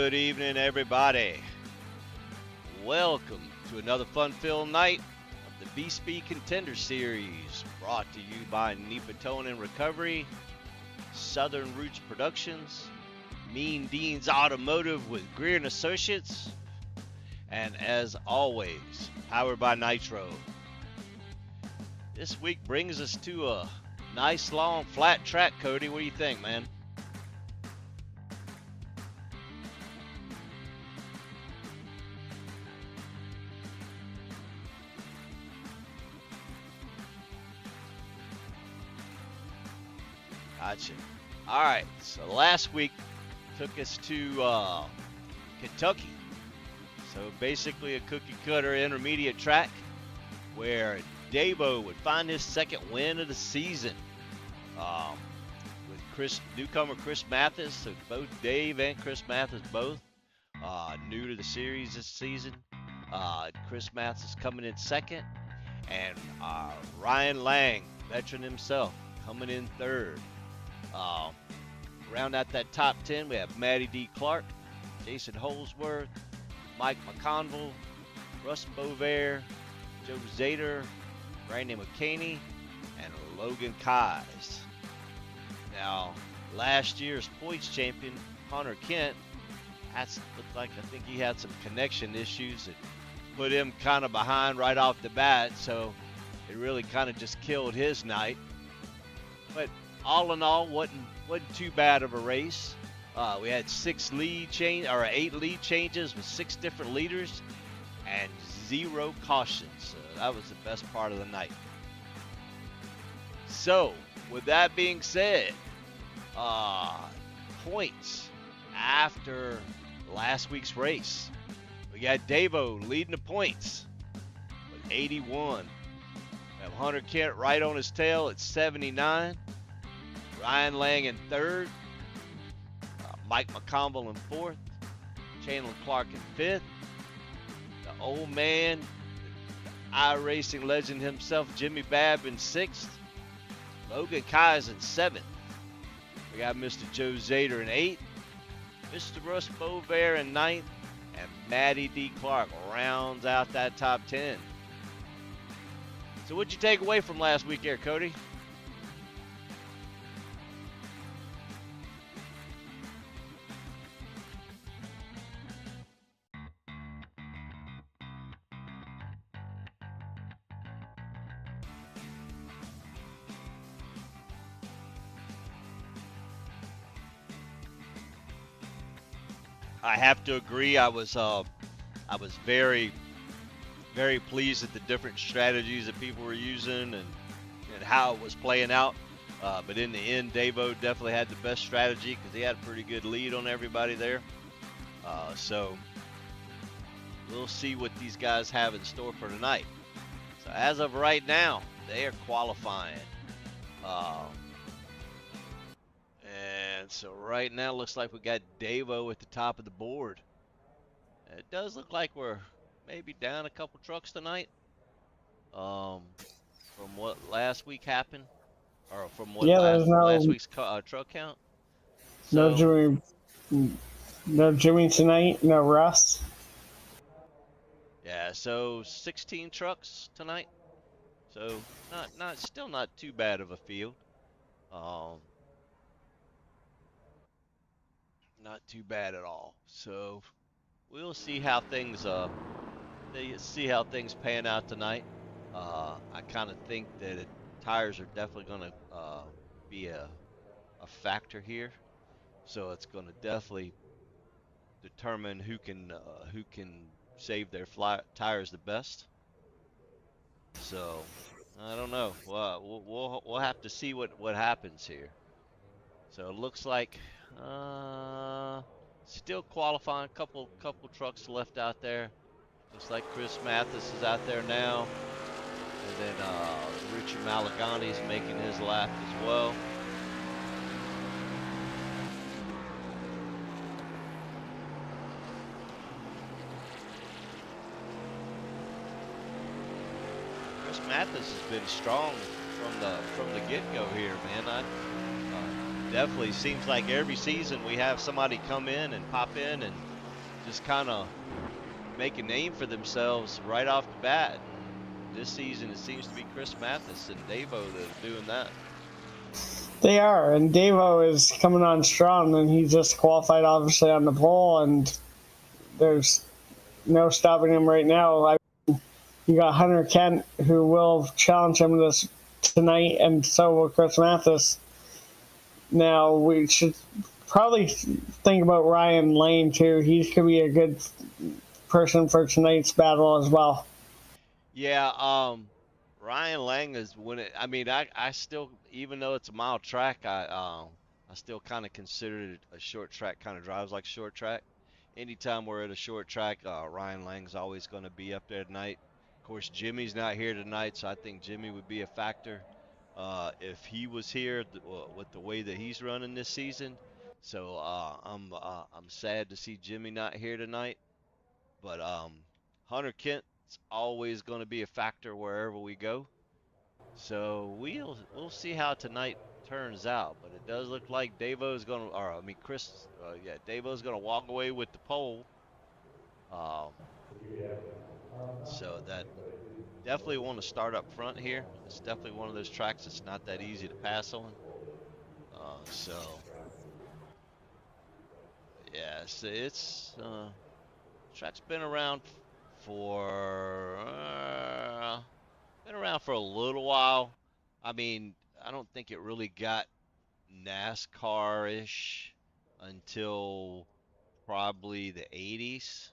Good evening, everybody. Welcome to another fun-filled night of the VSpeed Contender Series, brought to you by NEPA Towing and Recovery, Southern Roots Productions, Mean Dean's Automotive with Greer and Associates, and as always, powered by Nitro. This week brings us to a nice long flat track, Cody. What do you think, man? Gotcha. All right, so last week took us to Kentucky. So basically a cookie cutter intermediate track where Davo would find his second win of the season with newcomer Chris Mathis. So both Dave and Chris Mathis both new to the series this season. Chris Mathis coming in second, and Ryan Lang, veteran himself, coming in third. Round out that top 10, we have Matty D. Clark, Jason Holsworth, Mike McConville, Russ Bovair, Joe Zader, Brandon McCaney, and Logan Keyes. Now, last year's points champion, Hunter Kent, looked like I think he had some connection issues that put him kind of behind right off the bat, so it really kind of just killed his night. But all in all, wasn't too bad of a race. We had 8 lead changes with 6 different leaders and 0 cautions. So that was the best part of the night. So with that being said, points after last week's race, we got Davo leading the points with 81. We have Hunter Kent right on his tail at 79. Ryan Lang in third, Mike McConville in fourth, Chandler Clark in fifth, the old man, the iRacing legend himself, Jimmy Babb in sixth, Logan Keyes in seventh. We got Mr. Joe Zader in eighth, Mr. Russ Bovair in ninth, and Matty D. Clark rounds out that top 10. So what'd you take away from last week here, Cody? I have to agree. I was very, very pleased at the different strategies that people were using and how it was playing out. But in the end, Davo definitely had the best strategy because he had a pretty good lead on everybody there. So we'll see what these guys have in store for tonight. So as of right now, they are qualifying. And so right now, looks like we got Davo at the top of the board. It does look like we're maybe down a couple trucks tonight. From what last week happened, or from what last week's truck count. So, no Jimmy tonight, no Russ. Yeah, so 16 trucks tonight. So still not too bad of a field. Not too bad at all. So we'll see how things pan out tonight. I kind of think that tires are definitely going to be a factor here. So it's going to definitely determine who can save their tires the best. So I don't know. We'll have to see what happens here. So it looks like still qualifying. Couple trucks left out there. Looks like Chris Mathis is out there now, and then Richie Malagani is making his lap as well. Chris Mathis has been strong from the get-go here, man. Definitely seems like every season we have somebody come in and pop in and just kind of make a name for themselves right off the bat. And this season, it seems to be Chris Mathis and Davo that are doing that. They are, and Davo is coming on strong, and he just qualified obviously on the pole, and there's no stopping him right now. You got Hunter Kent, who will challenge him this tonight, and so will Chris Mathis. Now we should probably think about Ryan Lane too. He could be a good person for tonight's battle as well. Yeah, Ryan Lang is when it. I mean, I still, even though it's a mile track, I still kind of consider it a short track. Kind of drives like short track. Anytime we're at a short track, Ryan Lang's always going to be up there tonight. Of course, Jimmy's not here tonight, so I think Jimmy would be a factor if he was here with the way that he's running this season. So I'm sad to see Jimmy not here tonight. But Hunter Kent's always going to be a factor wherever we go. So we'll see how tonight turns out. But it does look like Davo's going to, or I mean Chris, yeah, Davo's going to walk away with the pole. Um, so that definitely want to start up front here. It's definitely one of those tracks that's not that easy to pass on. So yeah, it's track's for been around for a little while. I mean, I don't think it really got NASCAR-ish until probably the 80s.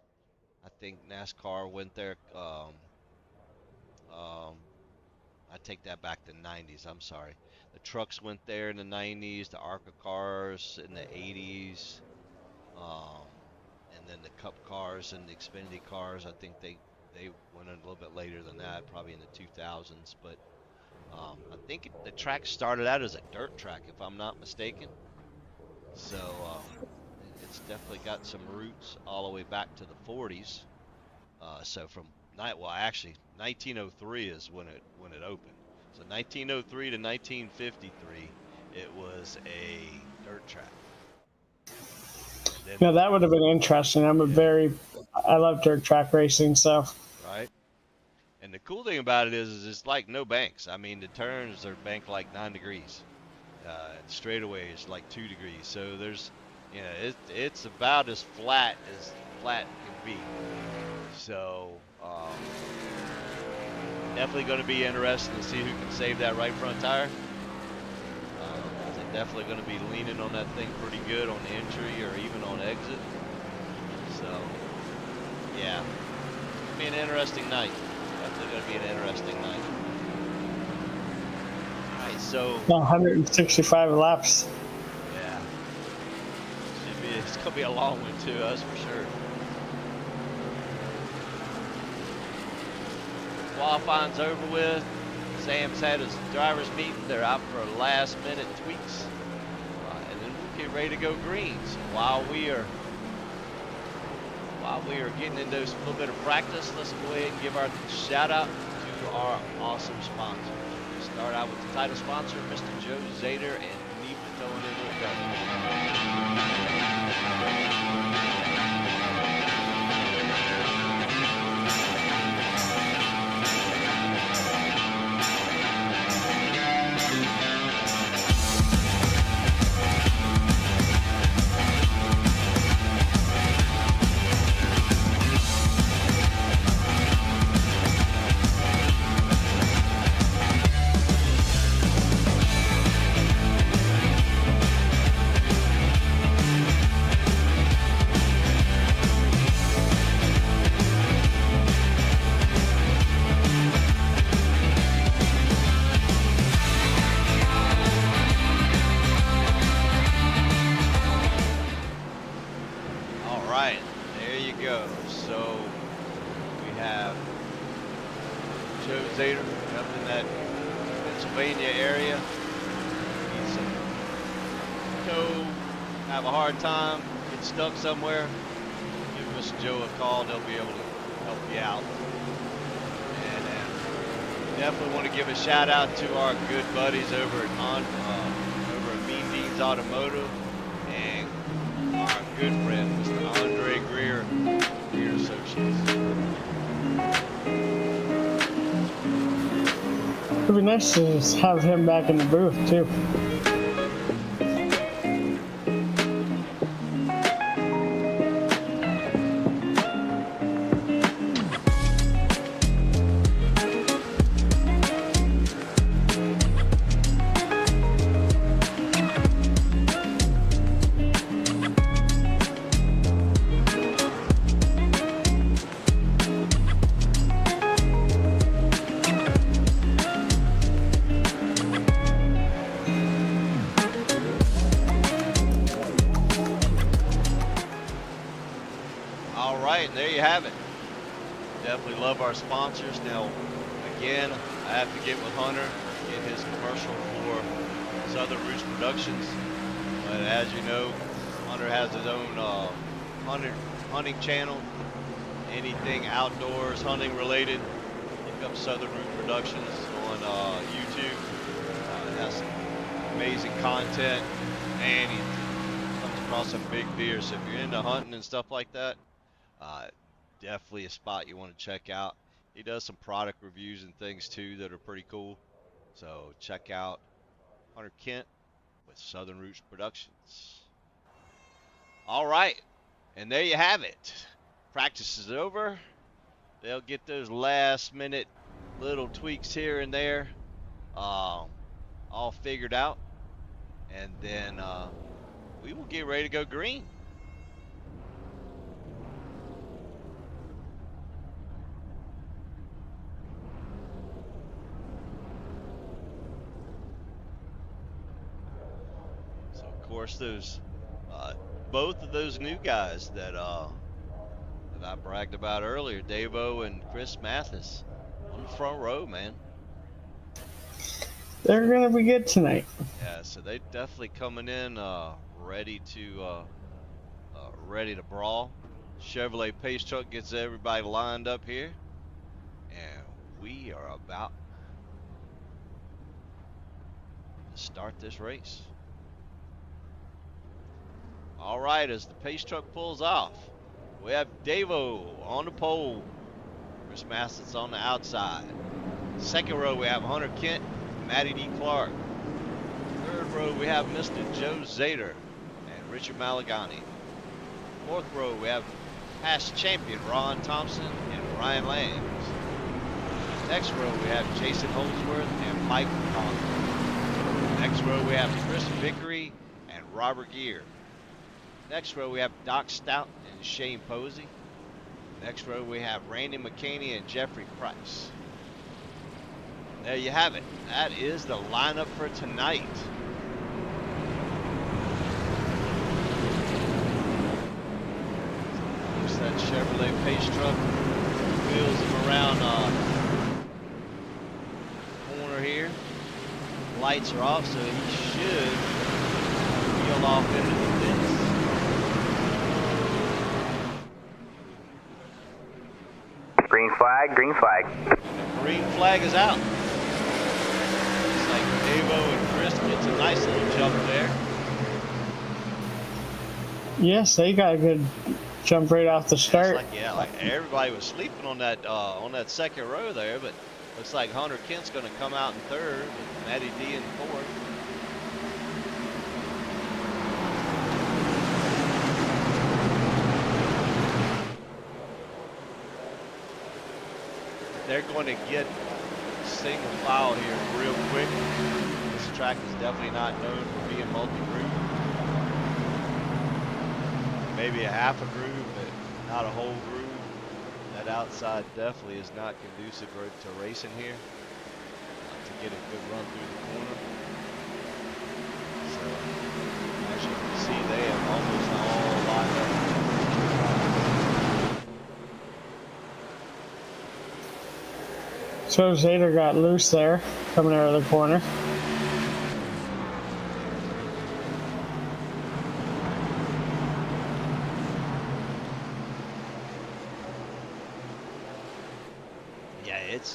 I think NASCAR went there. Um, I take that back to 90s. I'm sorry. The trucks went there in the 90s. The ARCA cars in the 80s. Um, and then the Cup cars and the Xfinity cars. I think they went a little bit later than that, probably in the 2000s. But I think the track started out as a dirt track, if I'm not mistaken. So it's definitely got some roots all the way back to the 40s. So from well, actually, 1903 is when it opened. So 1903 to 1953, it was a dirt track. Now that would have been interesting. I love dirt track racing, so. Right. And the cool thing about it is it's like no banks. I mean, the turns are banked like 9 degrees. Straightaway is like 2 degrees. So there's, it's about as flat can be. So definitely going to be interesting to see who can save that right front tire. They're definitely going to be leaning on that thing pretty good on entry or even on exit. So yeah, it's going to be an interesting night. Definitely going to be an interesting night. All right, so 165 laps. Yeah, it's going to be a long one too, that's for sure. Qualifying's over with. Sam's had his driver's meeting. They're out for last minute tweaks. And then we'll get ready to go green. So while we are getting into a little bit of practice, let's go ahead and give our shout out to our awesome sponsors. We'll start out with the title sponsor, Mr. Joe Zader and NEPA throwing in with government. Stuck somewhere, give Mr. Joe a call and they'll be able to help you out. And definitely want to give a shout out to our good buddies over at Mean Beans Automotive and our good friend Mr. Andre Greer Hunter Beer Associates. It'd be nice to just have him back in the booth too. And there you have it. Definitely love our sponsors. Now, again, I have to get with Hunter, get his commercial for Southern Roots Productions. But as you know, Hunter has his own hunting channel. Anything outdoors, hunting related, look up Southern Roots Productions on YouTube. It has some amazing content, and he comes across some big deer. So if you're into hunting and stuff like that, definitely a spot you want to check out. He does some product reviews and things too that are pretty cool. So check out Hunter Kent with Southern Roots Productions. All right, and there you have it. Practice is over. They'll get those last minute little tweaks here and there all figured out, and then we will get ready to go green. Of course, those both of those new guys that I bragged about earlier, Davo and Chris Mathis, on the front row, man. They're gonna be good tonight. Yeah, so they definitely coming in ready to brawl. Chevrolet Pace Truck gets everybody lined up here, and we are about to start this race. All right, as the Pace Truck pulls off, we have Davo on the pole. Chris Masson's on the outside. Second row, we have Hunter Kent, Matty D. Clark. Third row, we have Mr. Joe Zader and Richard Malagani. Fourth row, we have past champion Ron Thompson and Ryan Lambs. Next row, we have Jason Holdsworth and Mike Conklin. Next row, we have Chris Vickery and Robert Gear. Next row, we have Doc Stout and Shane Posey. Next row, we have Randy McCaney and Jeffrey Price. There you have it. That is the lineup for tonight. Looks that Chevrolet Pace Truck wheels him around corner here. Lights are off, so he should wheel off into the fence. Green flag, green flag. The green flag is out. Looks like Davo and Chris gets a nice little jump there. Yes, they got a good jump right off the start. Like everybody was sleeping on that second row there, but looks like Hunter Kent's going to come out in third with Matty D in fourth. They're going to get single file here real quick. This track is definitely not known for being multi-groove. Maybe a half a groove, but not a whole groove. That outside definitely is not conducive to racing here. To get a good run through the corner. So, as you can see, they have almost all lined up. So Zader got loose there, coming out of the corner. Yeah, it's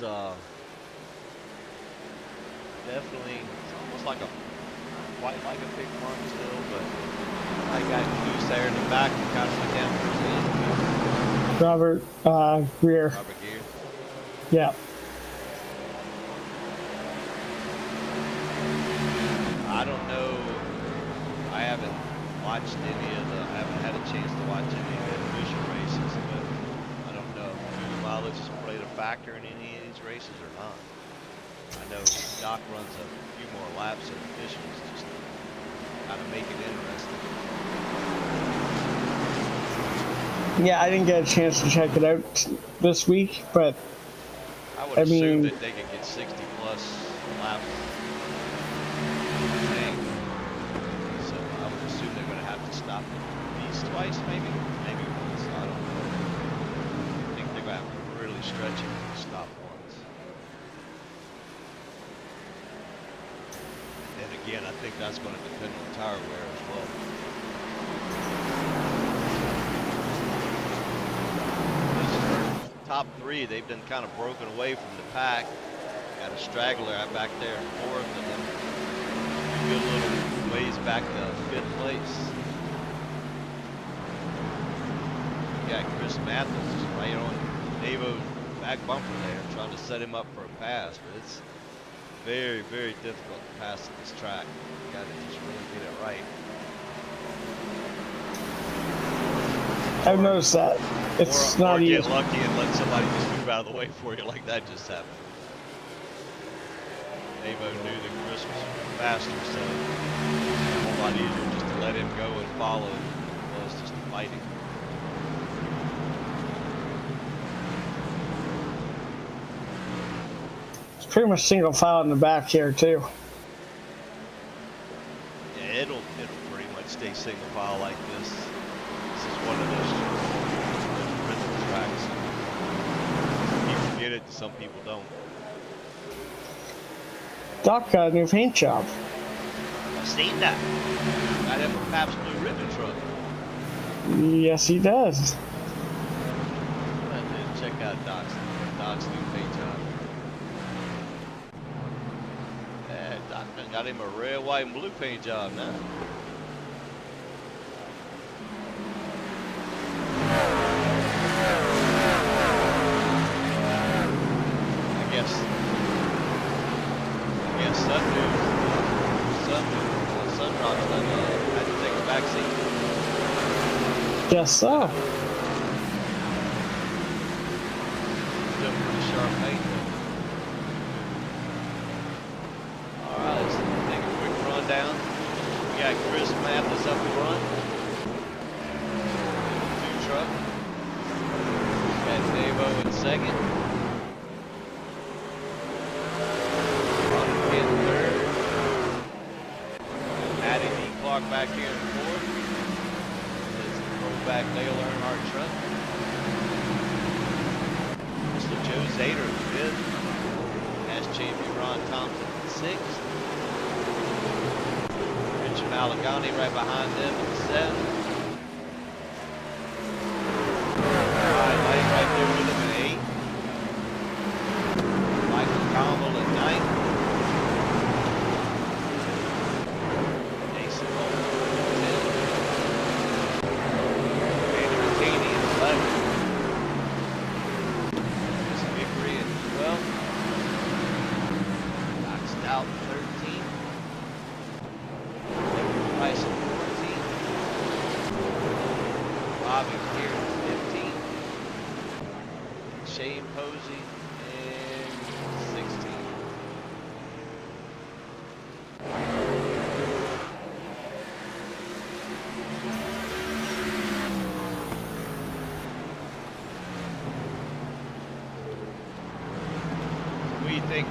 definitely, it's almost like quite like a big front still, but I got loose there in the back and kind of went down towards the end. Robert Greer. Robert Gear. Yeah. I don't know. I haven't watched any of the. I haven't had a chance to watch any of the official races, but I don't know if fuel mileage has played a factor in any of these races or not. I know Doc runs a few more laps than officials, just to kind of make it interesting. Yeah, I didn't get a chance to check it out this week, but I would assume that they can get 60 plus laps. So I would assume they're going to have to stop at least twice, maybe once. I don't know. I think they're going to have to really stretch it to stop once. And again, I think that's going to depend on tire wear as well. Top three, they've been kind of broken away from the pack. Got a straggler out back there in fourth, and then a good little ways back to fifth place. You got Chris Matthews right on Davo's back bumper there, trying to set him up for a pass, but it's very, very difficult to pass at this track. You got to just really get it right. I've noticed that. It's not easy. Or get lucky and let somebody just move out of the way for you like that just happened. Davo knew that Chris was faster, so it's a whole lot easier just to let him go and follow than it was just fighting. It's pretty much single file in the back here too. Yeah, it'll pretty much stay single file like this. This is one of those rhythm tracks. Some people get it, some people don't. Doc got a new paint job. I've seen that. Got him a Pabst Blue Ribbon truck. Yes, he does. Check out Doc's new paint job. Yeah, Doc done got him a red, white, and blue paint job now. I guess Sunrock's done had to take a back seat. Guess so. Still pretty sharp paint though. Alright, let's take a quick rundown. We got Chris Mathis up front. Two truck. We got Davo in second. Back here in fourth. It's the throwback Dale Earnhardt truck. Mr. Joe Zader in fifth. Nash champion Ron Thompson in sixth. Richard Malagani right behind them in seventh. Light right there with him in eighth. Michael Campbell in ninth.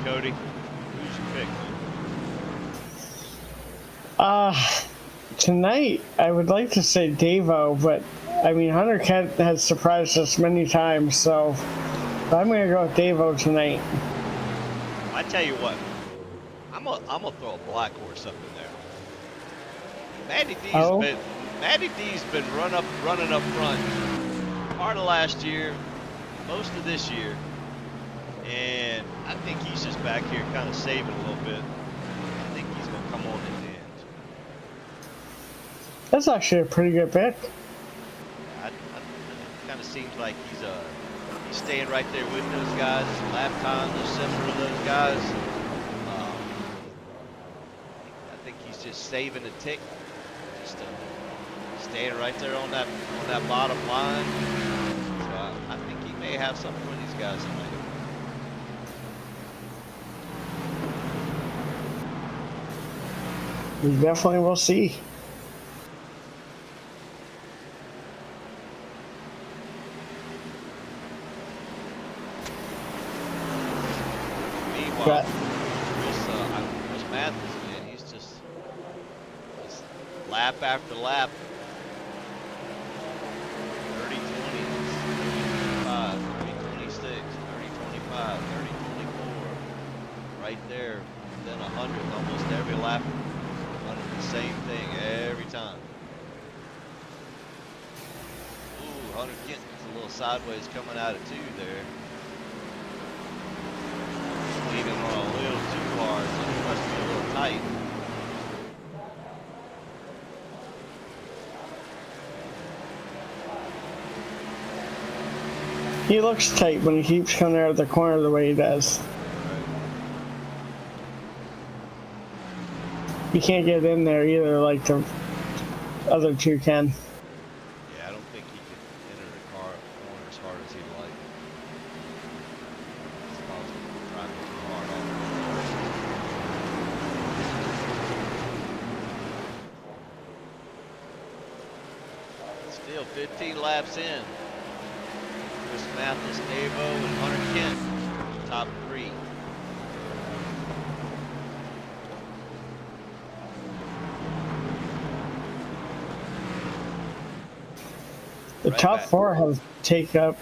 Cody, who's your pick? Tonight I would like to say Davo, but I mean Hunter Kent has surprised us many times, so I'm gonna go with Davo tonight. I tell you what, I'm gonna throw a black horse up in there. Matty D's been running up front part of last year, most of this year. And I think he's just back here kind of saving a little bit. I think he's going to come on in the end. That's actually a pretty good pick. I kind of of seems like he's staying right there with those guys. His lap times are similar to those guys. I think he's just saving a tick, just staying right there on that bottom line. So I think he may have something with these guys tonight. We definitely will see. Meanwhile, Chris Mathis, man, he's just lap after lap. 30-20, 30-25, 30-26, 30-25, 30-24. Right there, within 100, almost every lap. Running the same thing every time. Ooh, Hunter Kent is a little sideways coming out of 2 there. Leaving on a little too hard, so he must be a little tight. He looks tight when he keeps coming out of the corner the way he does. You can't get in there either like the other 2 can. Yeah, I don't think he can enter the corner as hard as he'd like. It's possible to drive it too hard off. Still 15 laps in. Chris Mathis, Davo, and Hunter Kent, top 3. The top 4 have taken out,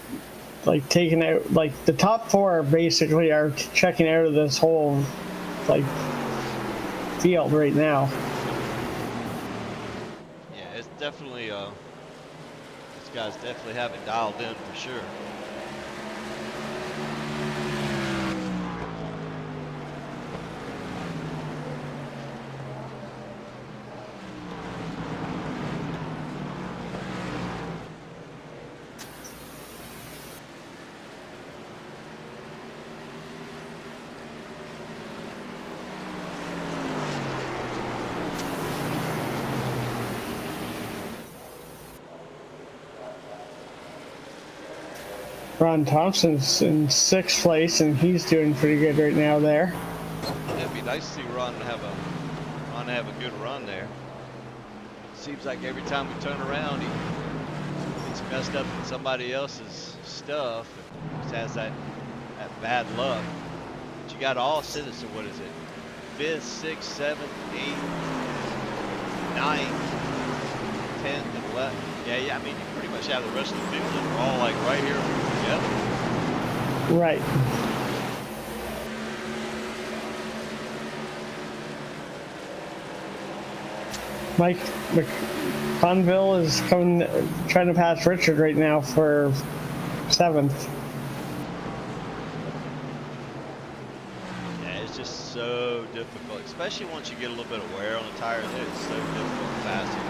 the top 4 basically are checking out of this whole, field right now. Yeah, it's definitely, these guys definitely have it dialed in for sure. Ron Thompson's in 6th place, and he's doing pretty good right now there. It'd be nice to see Ron have a good run there. Seems like every time we turn around, he gets messed up in somebody else's stuff. And just has that bad luck. But you got all citizens. What is it? 5th, 6th, 7th, 8th, 9th, 10th, and 11th. Yeah. I mean, you pretty much have the rest of the field that are all like right here together. Right. Mike Conville is trying to pass Richard right now for 7th. Yeah, it's just so difficult, especially once you get a little bit of wear on the tires. It's so difficult to pass it.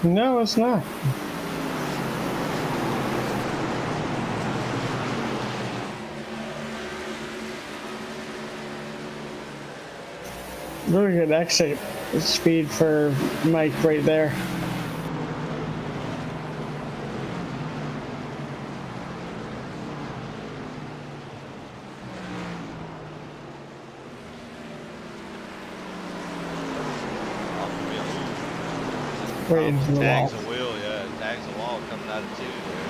No, it's not. Really good exit speed for Mike right there. Right into the wall. Tags a wheel, yeah. Tags a wall coming out of 2 there.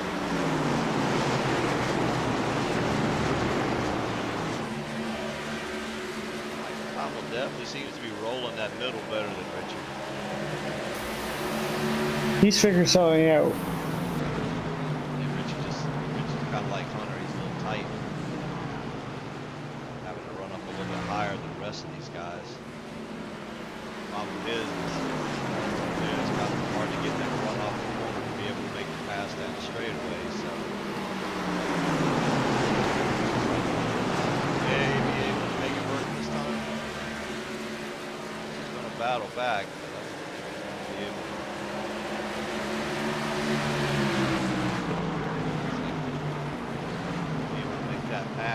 Powell definitely seems to be rolling that middle better than Richard. He's figured something out. Yeah, Richard's kind of like Hunter. He's a little tight. Having to run up a little bit higher than the rest of these guys. Problem is it's kind of hard to get that run off the corner to be able to make the pass down the straightaway. So maybe able to make it work this time. He's going to battle back, but I don't think he's going to be able to.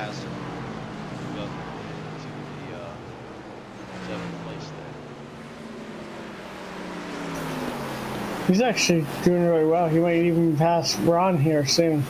pass him. Move up to the 7th place there. He's actually doing really well. He might even pass Ron here soon.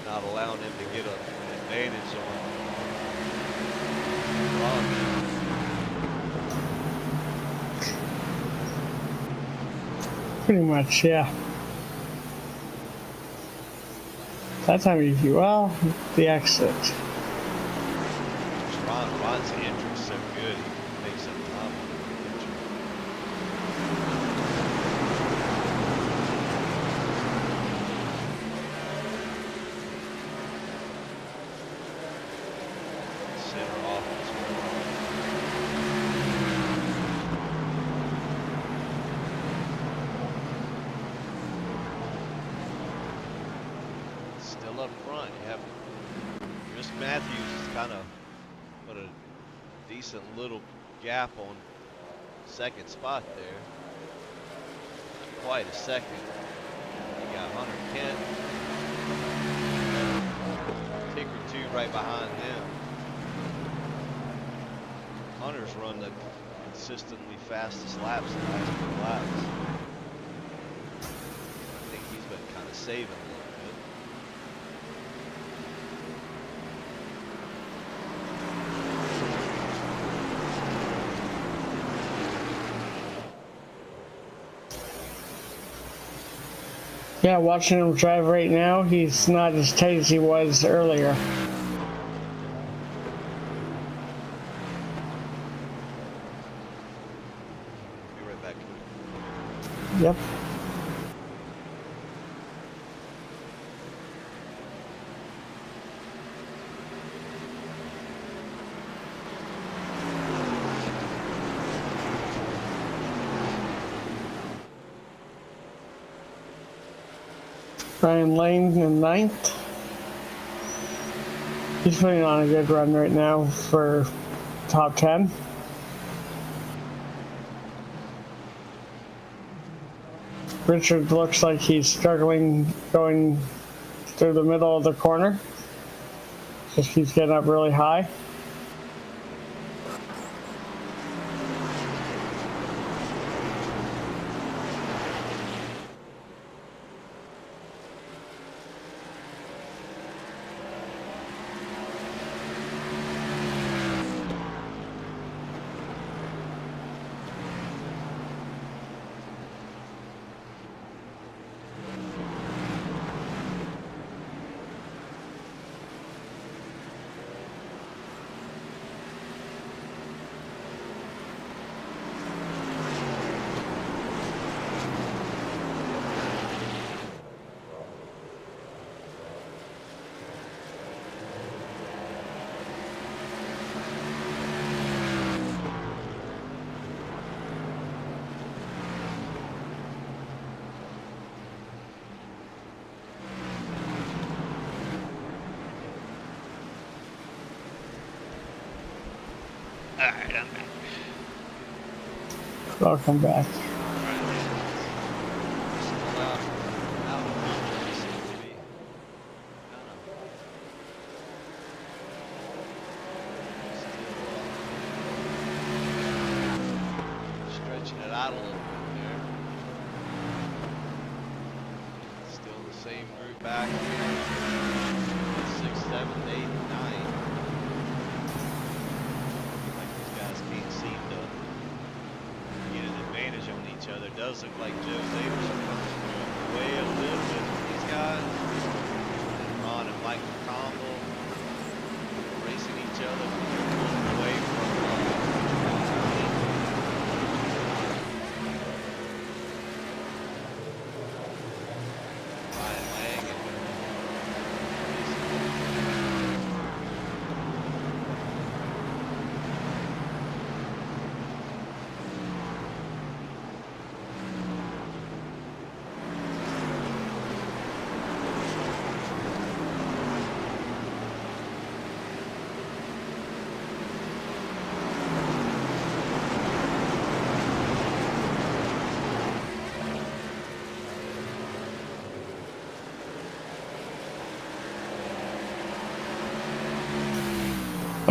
Not allowing him to get an advantage on Pretty much, yeah. That time you do well, the exit. Ron's entry's so good, he makes up time on the entry. Center off as well. Still up front, you have Chris Matthews is kind of put a decent little gap on second spot there. Not quite a second. You got Hunter Kent, tick or two right behind him. Hunter's run the consistently fastest laps in the last few laps. I think he's been kind of saving a little bit. Yeah, watching him drive right now, he's not as tight as he was earlier. Be right back. Yep. Ryan Lane in 9th. He's putting on a good run right now for top 10. Richard looks like he's struggling going through the middle of the corner. Just keeps getting up really high. Alright, I'm back. Welcome back. Stretching it out a little bit there. Still the same group back here. 6, 7, 8, 9. Can't seem to get an advantage on each other. It does look like Joe Davis comes away a little bit from these guys. And Ron and Mike McConville racing each other away from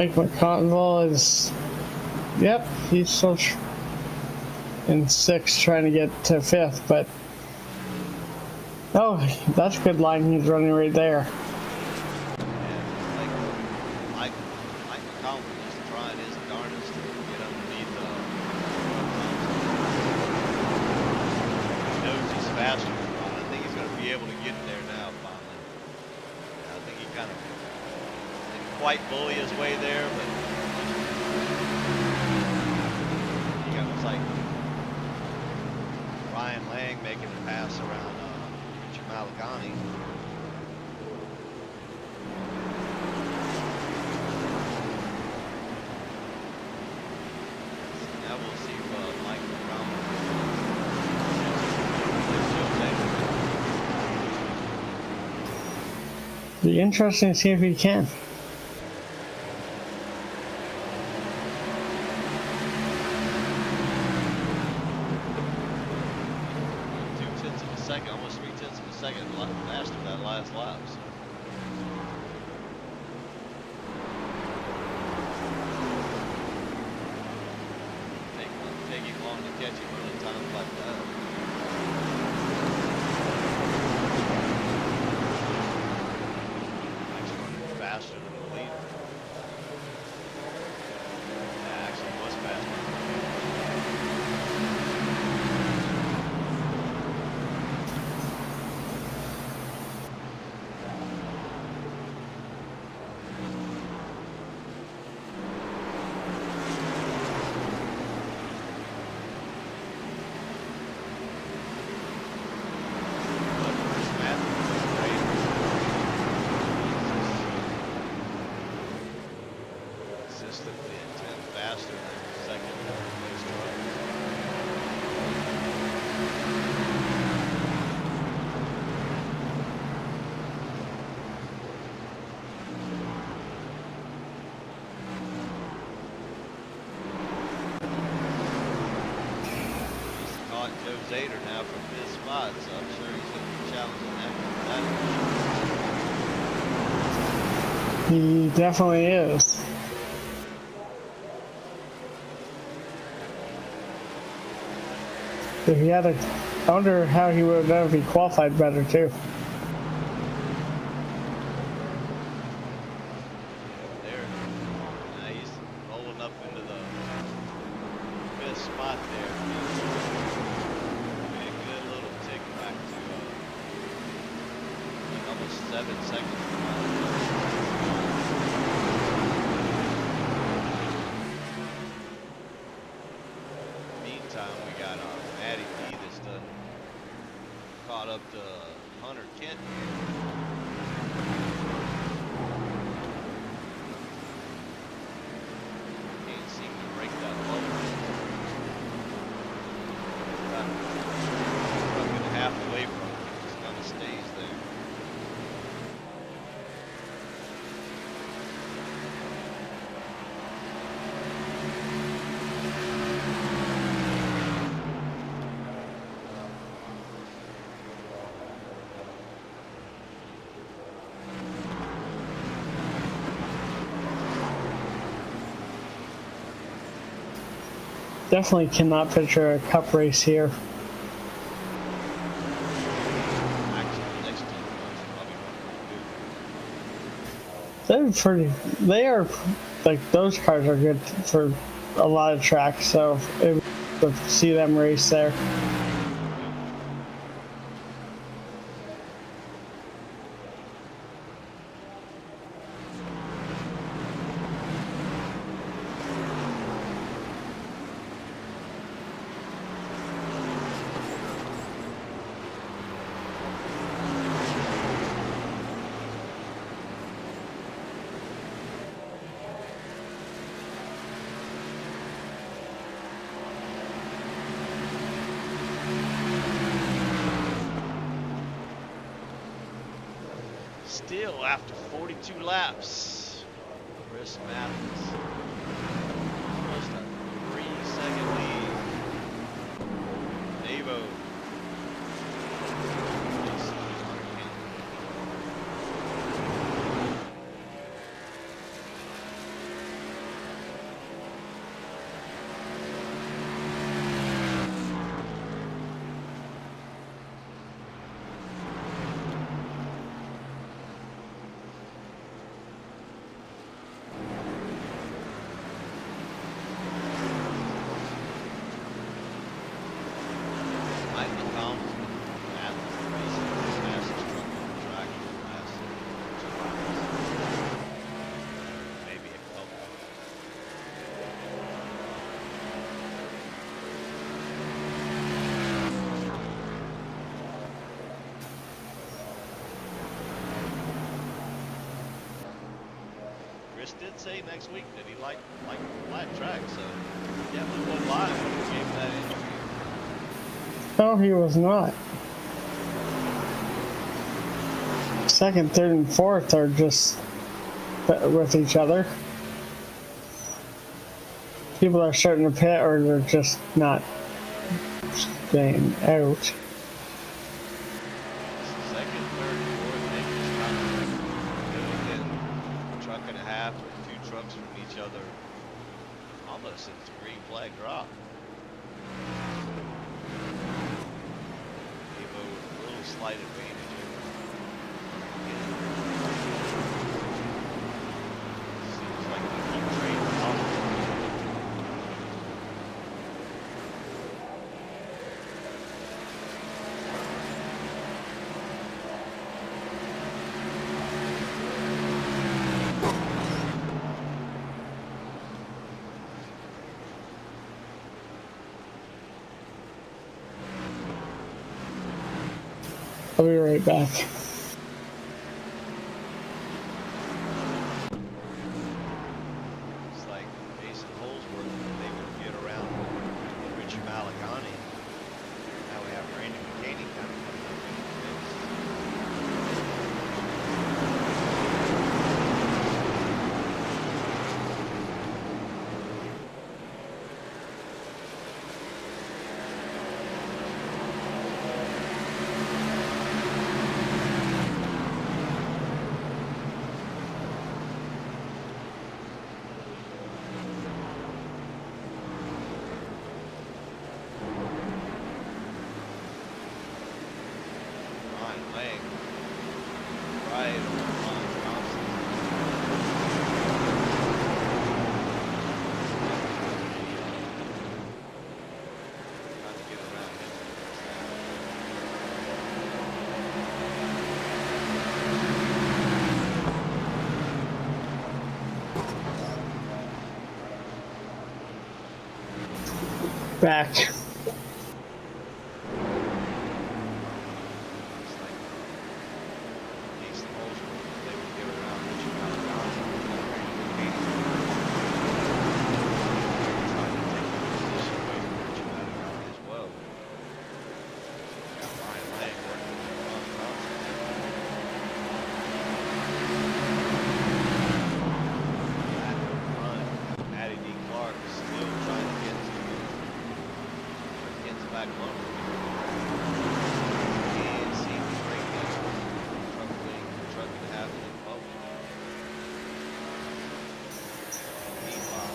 Mike McConville is, yep, he's still in 6th trying to get to 5th, but oh, that's a good line he's running right there. Mike McConville is trying his darndest to get underneath he knows he's faster than Ron. I think he's going to be able to get there now finally. I think he kind of didn't quite bully his way there, but he looks like Ryan Lang making a pass around Richard Malagani. Now we'll see Mike McConville. Be interesting to see if he can. Almost 3/10 of a second faster that last lap. So. Taking long to catch him running times like that. Actually running faster than the leader. Yeah, actually was faster. Consistently at 10 faster than second place drivers. He's caught Joe Zader now from his spot, so I'm sure he's going to be challenging that. He definitely is. If he had a, I wonder how he would have done if he qualified better too. There. Now he's rolling up into the 5th spot there. Maybe a good little tick back to like almost 7 seconds. Meantime, we got Matty P that's done caught up to Hunter Kent here. Can't seem to break that low. About a half away from him, just kind of stays there. Definitely cannot picture a cup race here. They're pretty. They are like those cars are good for a lot of tracks. So it was good to see them race there. Still, after 42 laps, Chris Matthews almost a 3-second lead. Davo. did say next week that he liked flat track, so yeah, we went live when he gave that interview. No, he was not. Second, third, and fourth are just with each other. People are starting to pit, or they're just not staying out. Second, third, fourth, they just kind of within a truck and a half or 2 trucks from each other, almost since the green flag drop. Evo with a little slight advantage here. Seems like they keep trading off. I'll be right back. It's like Mason Holsworth, they would get around Richard Malagani. Now we have Randy McCaney kind of coming up in the mix. Ryan Lang, right on Ron Thompson. Trying to get around him. Back. Looks like Mason Holsworth, they would get around Richard Malagani. Randy McCaney trying to take the position away from Richard Malagani as well. Got Ryan Lang working with Ron Thompson. Back up front, Matty D. Clark still trying to get to back lumber. And see the break that truck and a half in the public. Meanwhile,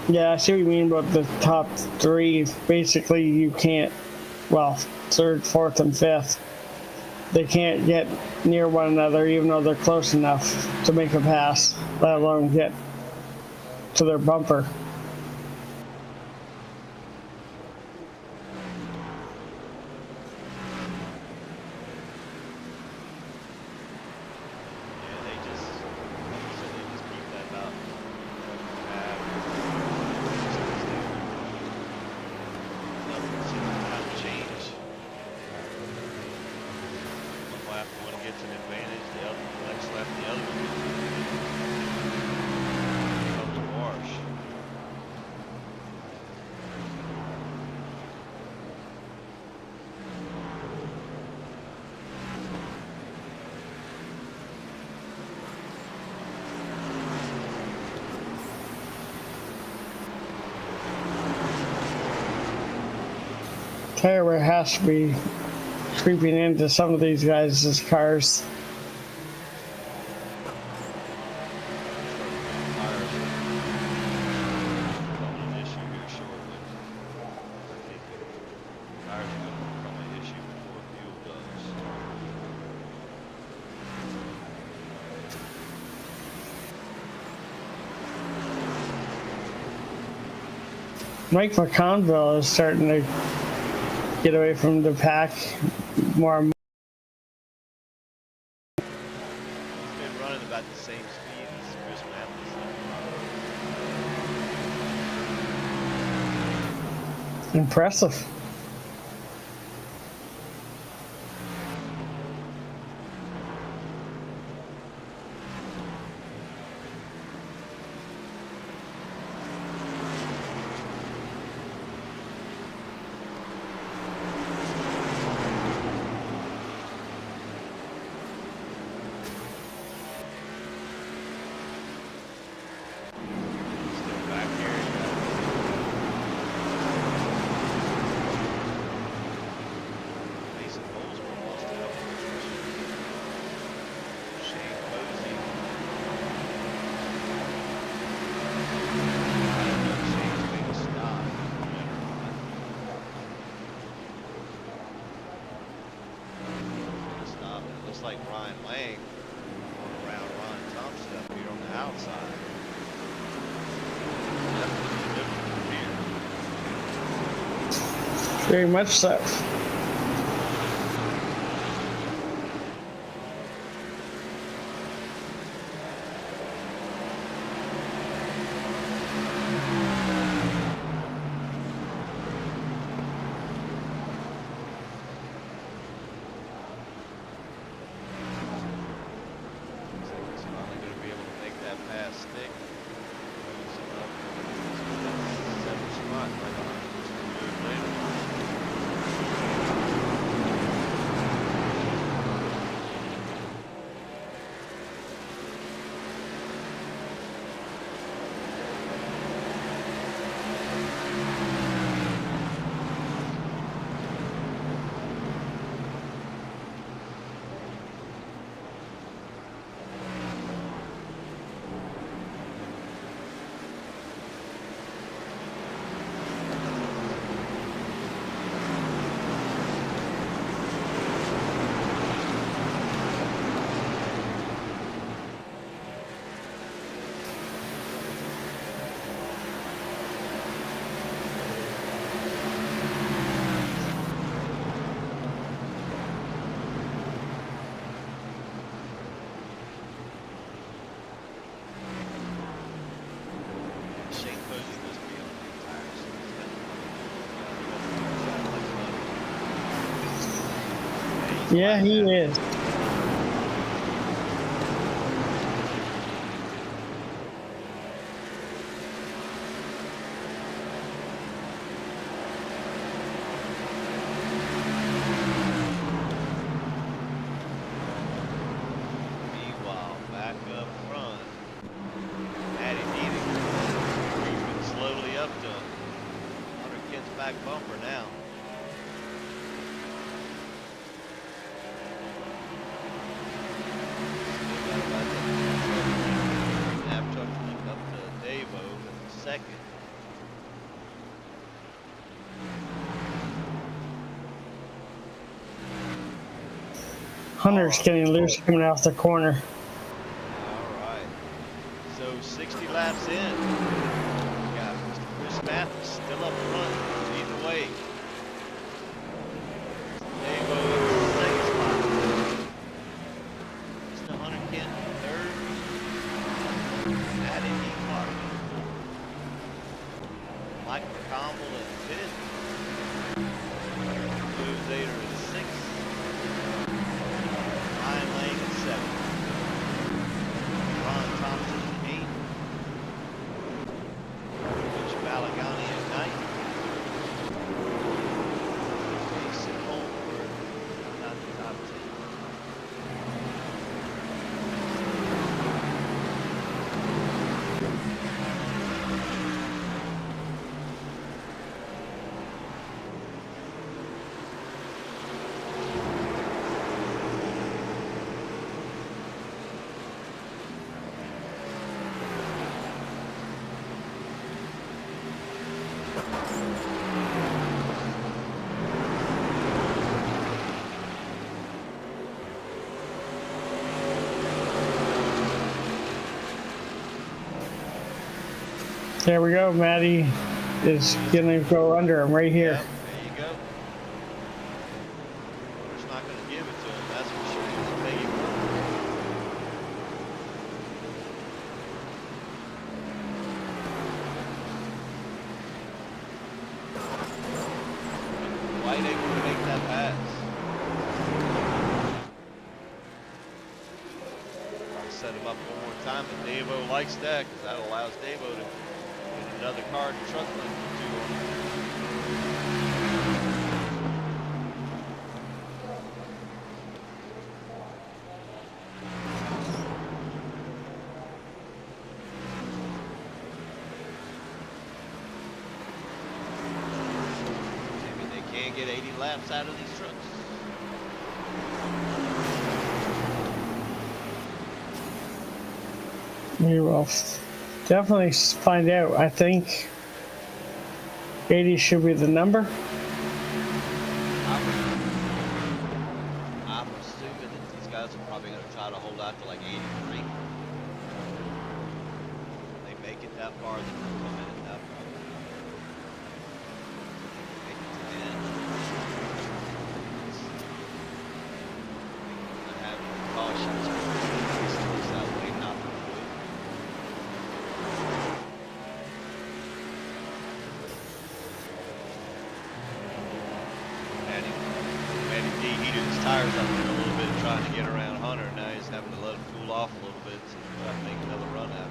Yeah, I see what you mean about the top three. Basically, you can't, well, third, fourth, and fifth, they can't get near one another even though they're close enough to make a pass, let alone get to their bumper. yeah, they just keep that about half. Nothing seems to kind of change. One lap, one gets an advantage, the next lap, the other one gets an advantage. Comes a wash. Tire wear has to be creeping into some of these guys' cars. Tires are becoming an issue here shortly. I think tires are going to become an issue before fuel does. Mike McConville is starting to get away from the pack more. He's been running about the same speed as Chris Matthews. Impressive. Still back here. Mason Holzman lost a couple of positions. Shane Posey. I don't know if Shane's made a stop. Stop. It looks like Ryan Lang going around Ron Thompson up here on the outside. Definitely different from here. Very much so. He's finally going to be able to make that pass stick. Moves him up. Seventh spot right behind Mr. Move later. Shane Posey must be on new tires. He's Yeah, he is. Meanwhile, back up front, Matty Needing creeping slowly up to Hunter Kent's back bumper now. Still got about that truck link up to Davo in second. Hunter's getting loose coming off the corner. All right. So 60 laps in. We got Mr. Chris Matthews still up front, leading the way. Davo in the second spot. Mr. Hunter Kent in third. Matty Clark. Mike McConville in fifth. Blue Zader in sixth. Ryan Lane in seventh. Ron Thompson in eighth. Rich Balagani in ninth. Mason Holmberg not the top 10. There we go. Maddie is gonna go under him right here. Yep, there you go. him up one more time, but Davo likes that because that allows Davo to get another car and truck link or two on him. Maybe they can get 80 laps out of these trucks. We will definitely find out. I think 80 should be the number. I'm assuming that these guys are probably going to try to hold out to like 83. They make it that far, then they'll come in at that point. Make it to the end. I have cautions. That way not to do it. Manny D heated his tires up there a little bit trying to get around Hunter. Now he's having to let him cool off a little bit to try to make another run at it.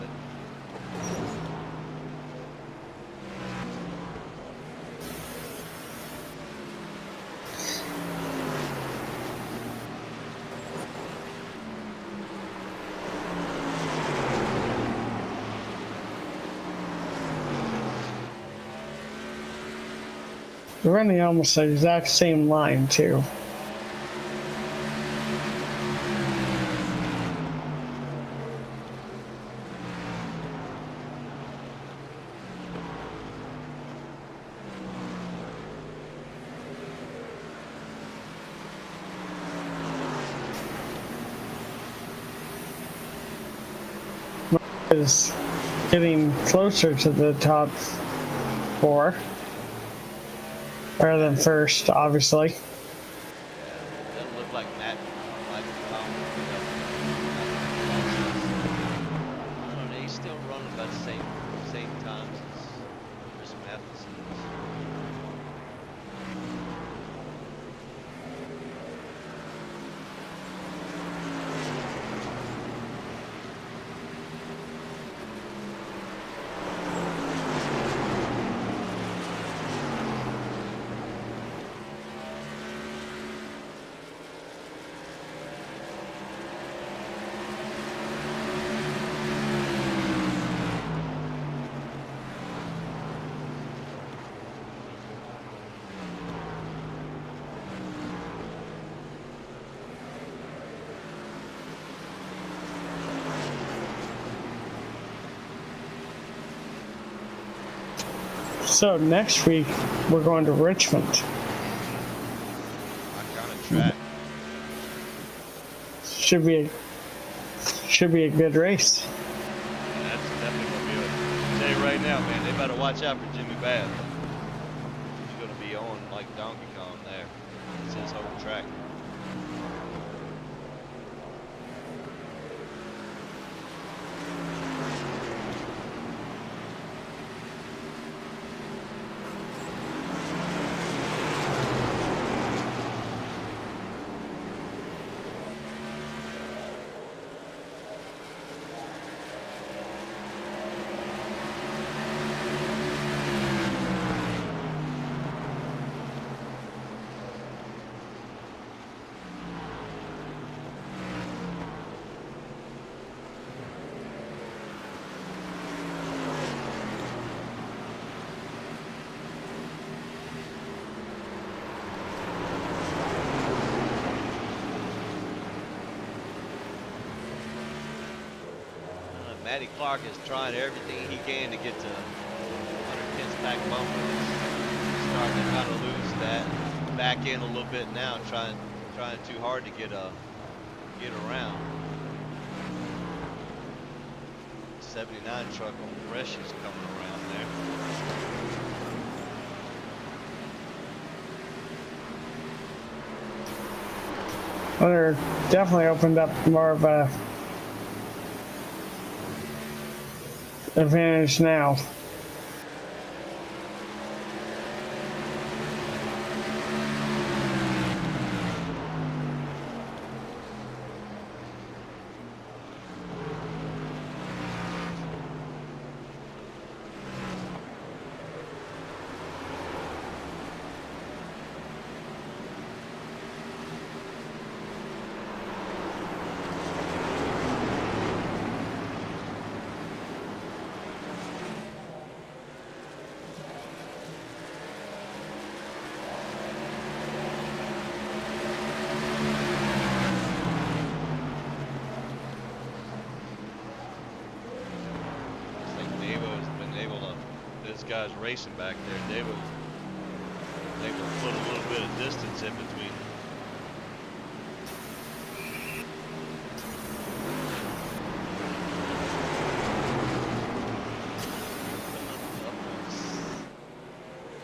They're running almost the exact same line, too. Is getting closer to the top four. Rather than first, obviously. Yeah, it doesn't look like Matt like I don't know, he's still running about the same times as Chris Matheson is. So next week we're going to Richmond. What kind of track? Should be a good race. And that's definitely gonna be I'll tell you right now, man, they better watch out for Jimmy Bath. He's gonna be on like Donkey Kong there. It's his whole track. Matty Clark is trying everything he can to get to 110's back bumper. He's starting to kind of lose that back end a little bit now, trying too hard to get around. 79 truck on Fresh is coming around there. Well, they're definitely opened up more of a advantage now. guys racing back there. They were able to put a little bit of distance in between.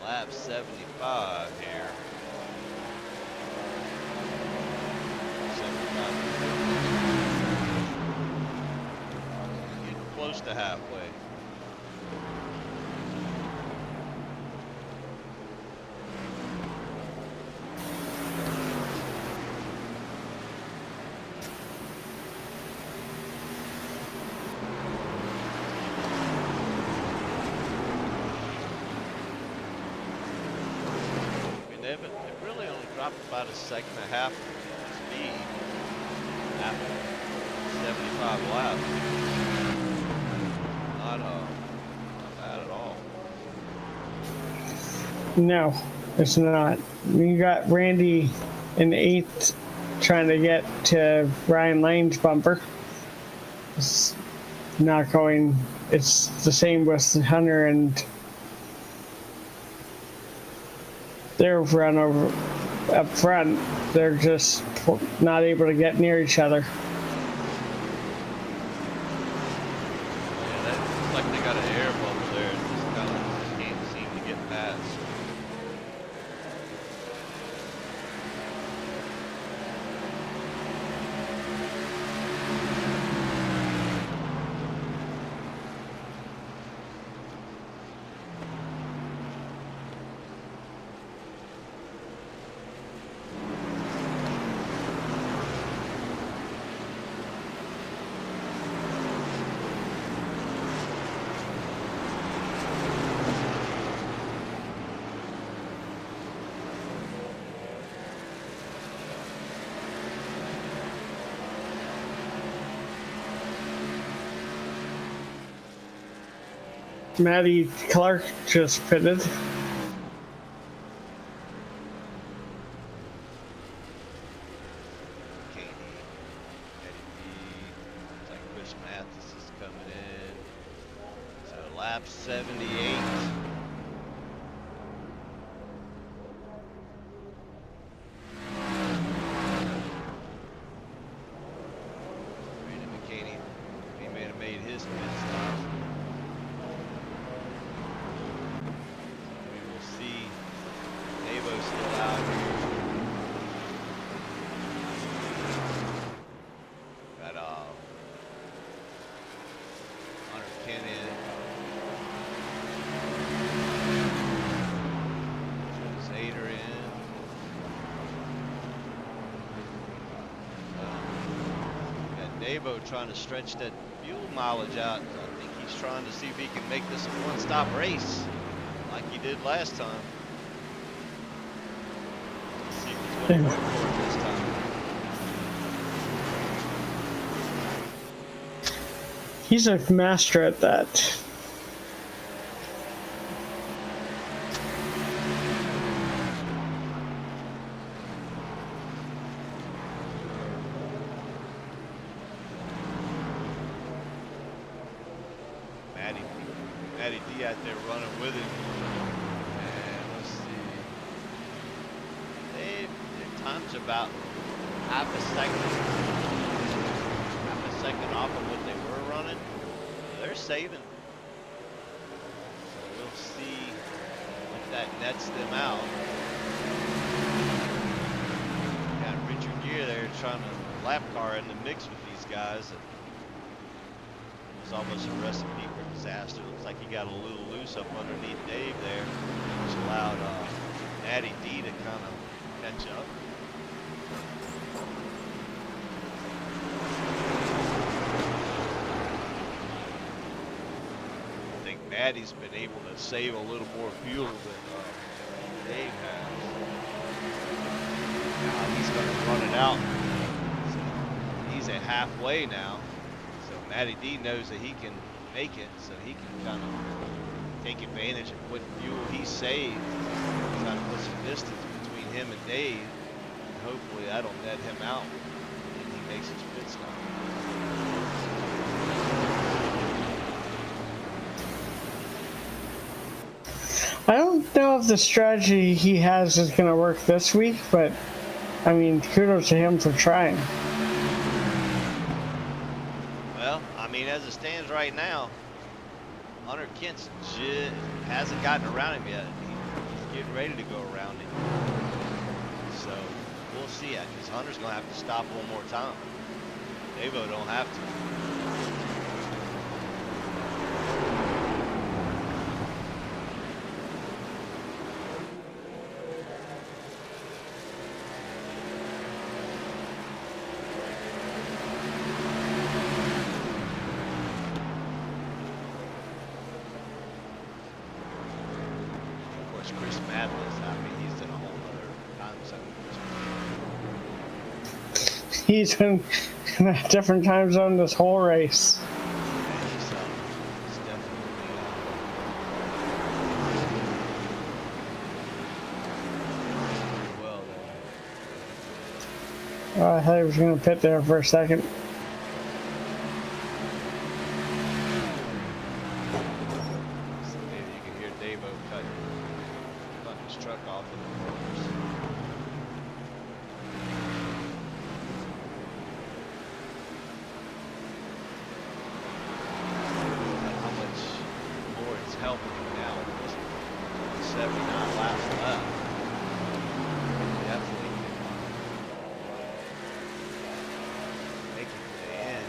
Lap 75 here. 75. Getting close to halfway. They've really only dropped about a second and a half of speed after 75 laps. Not bad at all. No, it's not. You got Randy in 8th trying to get to Ryan Lane's bumper. It's not going. It's the same with Hunter and they're run over up front. They're just not able to get near each other. Yeah, that looks like they got an air bubble there. It just kind of can't seem to get past. Maddie Clark just pitted. Katie, Eddie B. Looks like Chris Mathis is coming in. So lap 78. Brandon McCaney, he may have made his pit stop. We will see Davo still out here. Got Hunter Kennedy. Zader in. Got Davo trying to stretch that fuel mileage out. I think he's trying to see if he can make this a one-stop race like he did last time. Let's see if he's going to work for it this time. He's a master at that. Matty D out there running with him. And let's see. Their time's about half a second off of what they were running. They're saving. So we'll see if that nets them out. Got Richard Gere there trying to lap car in the mix with these guys. It was almost a recipe for disaster. Looks like he got a little loose up underneath Dave there, which allowed Natty D to kind of catch up. I think Natty's been able to save a little more fuel than Dave has. Now he's going to run it out. So he's at halfway now. So Matty D knows that he can make it, so he can kind of take advantage of what fuel he saved, trying to put some distance between him and Dave, and hopefully that'll net him out when he makes his pit stop. don't know if the strategy he has is going to work this week, but I mean, kudos to him for trying. Well, I mean, as it stands right now, Hunter Kent's hasn't gotten around him yet. He's getting ready to go around him. So we'll see it, because Hunter's going to have to stop one more time. Davo don't have to. He's been in a different time zone this whole race. I thought he was going to pit there for a second. Maybe you can hear Davo cutting his truck off in the corners. Helping him now with 79 laps left. Definitely make it to the end.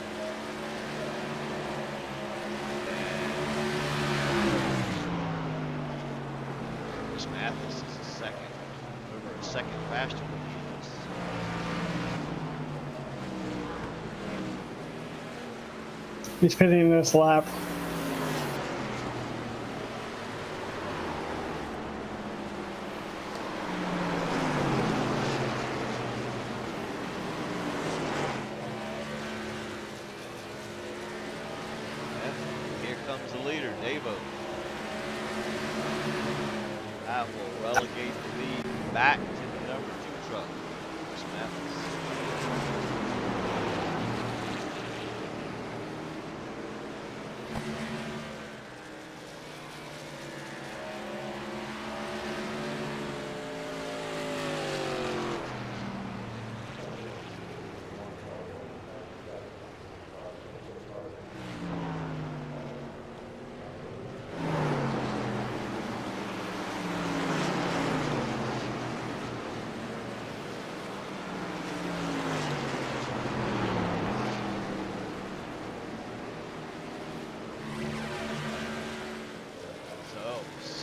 And Chris Mathis is over a second faster than he is. He's pitting this lap. Comes the leader, Davo. That will relegate the lead back to the number 2 truck, Chris Mathis.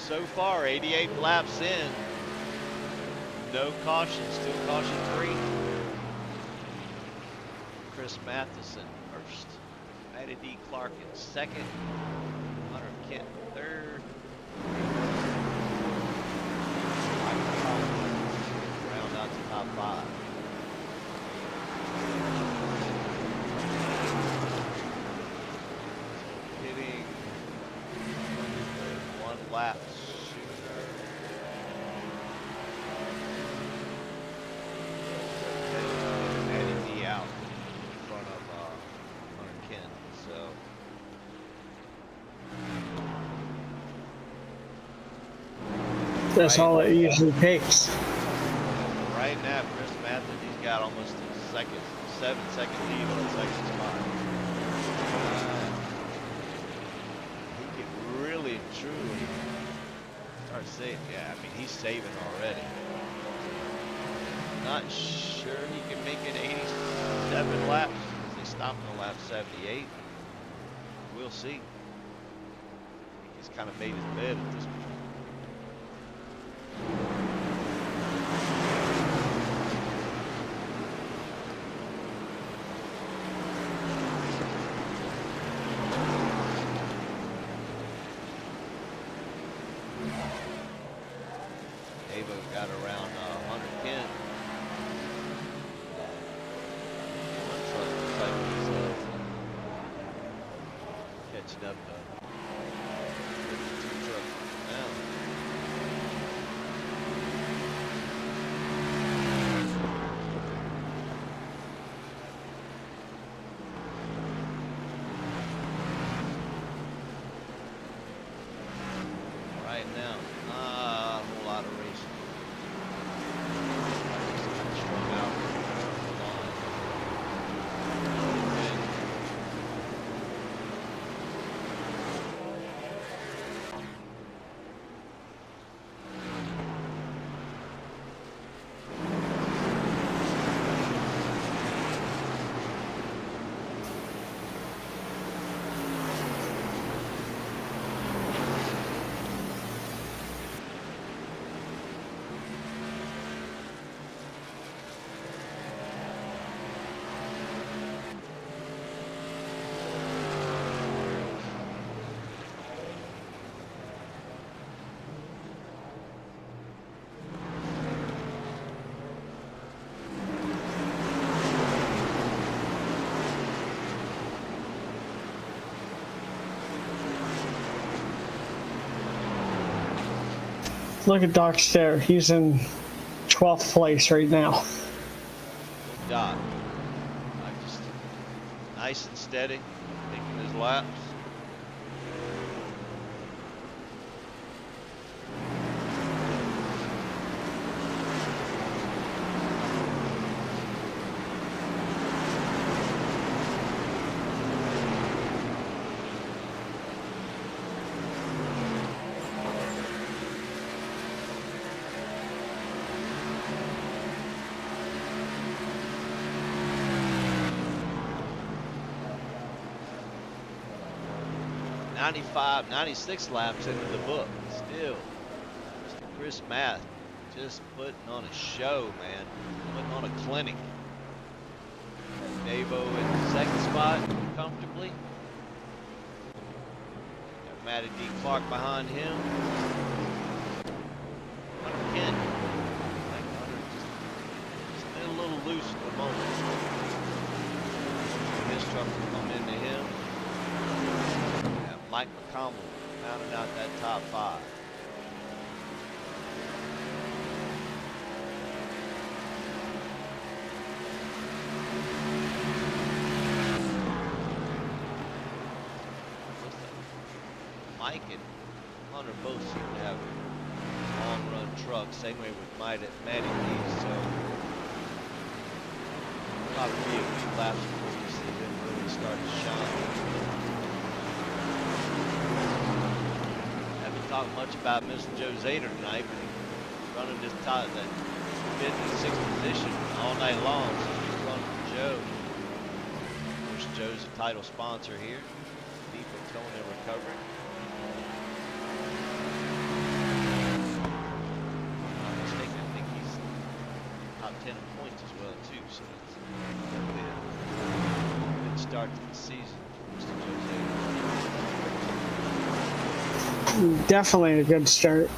So far, 88 laps in, no caution, still caution free. Chris Matheson first, Matty D. Clark in second, Hunter Kent third, round out to top 5. Hitting 1 lap. That's all it usually takes. Right now, Chris Mathis, he's got almost a 7-second lead on the second spot. He can really, truly start saving. Yeah, I mean, he's saving already. Not sure he can make it 87 laps because they stopped on lap 78. We'll see. He's kind of made his bed at this point. Got around 110. One truck looks like he's catching up to 2 trucks now. Right now, Look at Doc Stair. He's in 12th place right now. Good Doc. Just nice and steady, taking his laps. .95, 96 laps into the book. Still, Mr. Chris Math just putting on a show, man. Putting on a clinic. Davo in second spot comfortably. Got Matty D. Clark behind him. Hunter Kent. I think Hunter just still a little loose at the moment. His truck will come into him. Mike McConnell rounding out that top 5. Mike and Hunter both seem to have long run trucks. Same way with Matty D. So probably be a few laps before we see them really start to shine. Talk much about Mr. Joe Zader tonight, but he's running this top that 5th and 6th position all night long. So he's running for Joe. Of course, Joe's a title sponsor here. Deep in towing and recovery. I think he's top 10 in points as well too. So that's definitely a good start to the season for Mr. Joe Zader. Definitely a good start.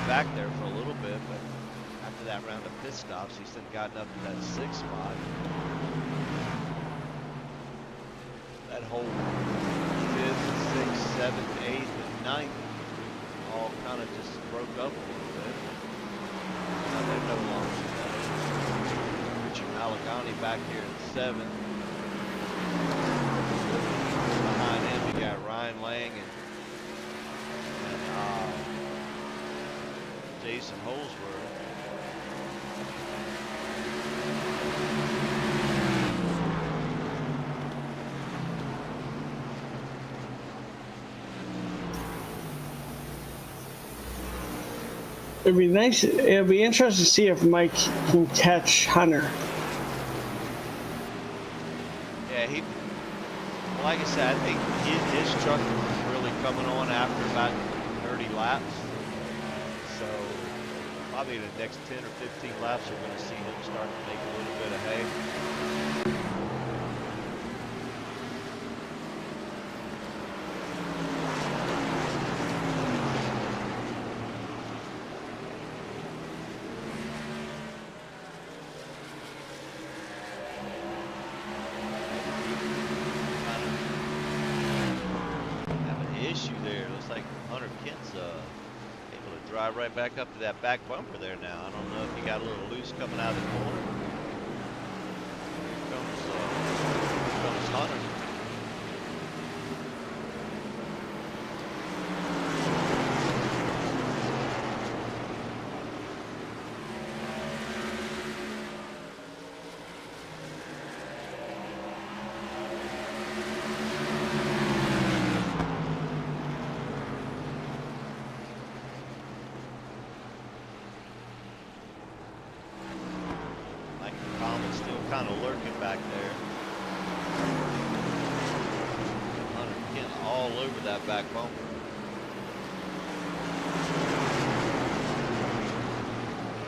Back there for a little bit, but after that round of pit stops, he's then gotten up to that 6th spot. That whole 5th, 6th, 7th, 8th, and 9th all kind of just broke up a little bit. Now they're no longer together. Richard Malagani back here in 7th. Behind him, we got Ryan Lang and Jason Holsworth. It'd be nice. It'd be interesting to see if Mike can catch Hunter. Yeah, like I said, I think his truck is really coming on after about 30 laps. So probably the next 10 or 15 laps, we're going to see him start to make a little bit of hay. Right back up to that back bumper there now. I don't know if he got a little loose coming out of the corner. Here comes Hunter. Kind of lurking back there. Hunter Kent all over that back bumper.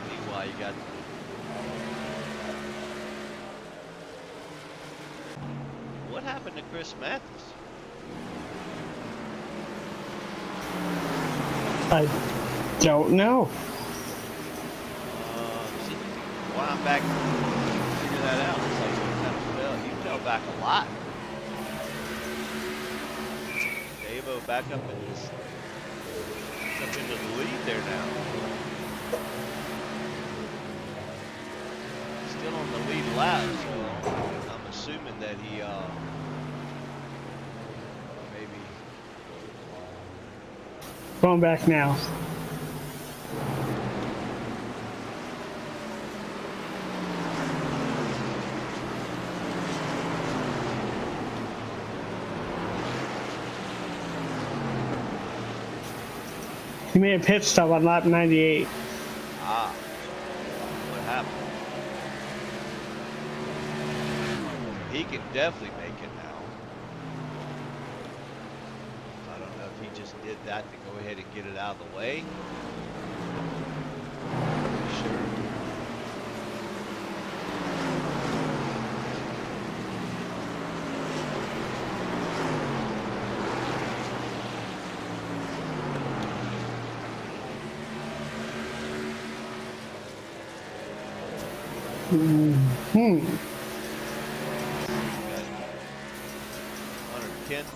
Meanwhile, you got what happened to Chris Mathis? I don't know. See, why I'm back, figure that out. It's like you fell back a lot. Davo back up in this, up into the lead there now. Still on the lead lap, so I'm assuming that he maybe Going back now. He made a pit stop on lap 98. What happened? He can definitely make it now. I don't know if he just did that to go ahead and get it out of the way. Sure. Hunter Kent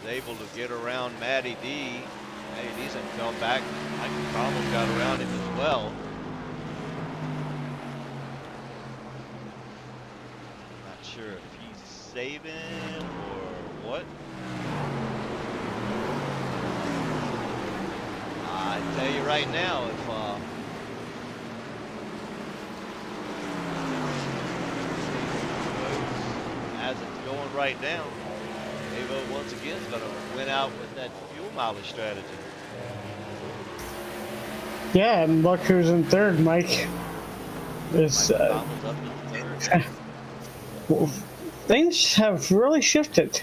was able to get around Matty D. Matty D's fell back. Michael Cromwell got around him as well. I'm not sure if he's saving or what. I tell you right now, if as it's going right now, Davo once again is going to win out with that fuel mileage strategy. Yeah, and look who's in third, Mike. This Up in third. well, things have really shifted.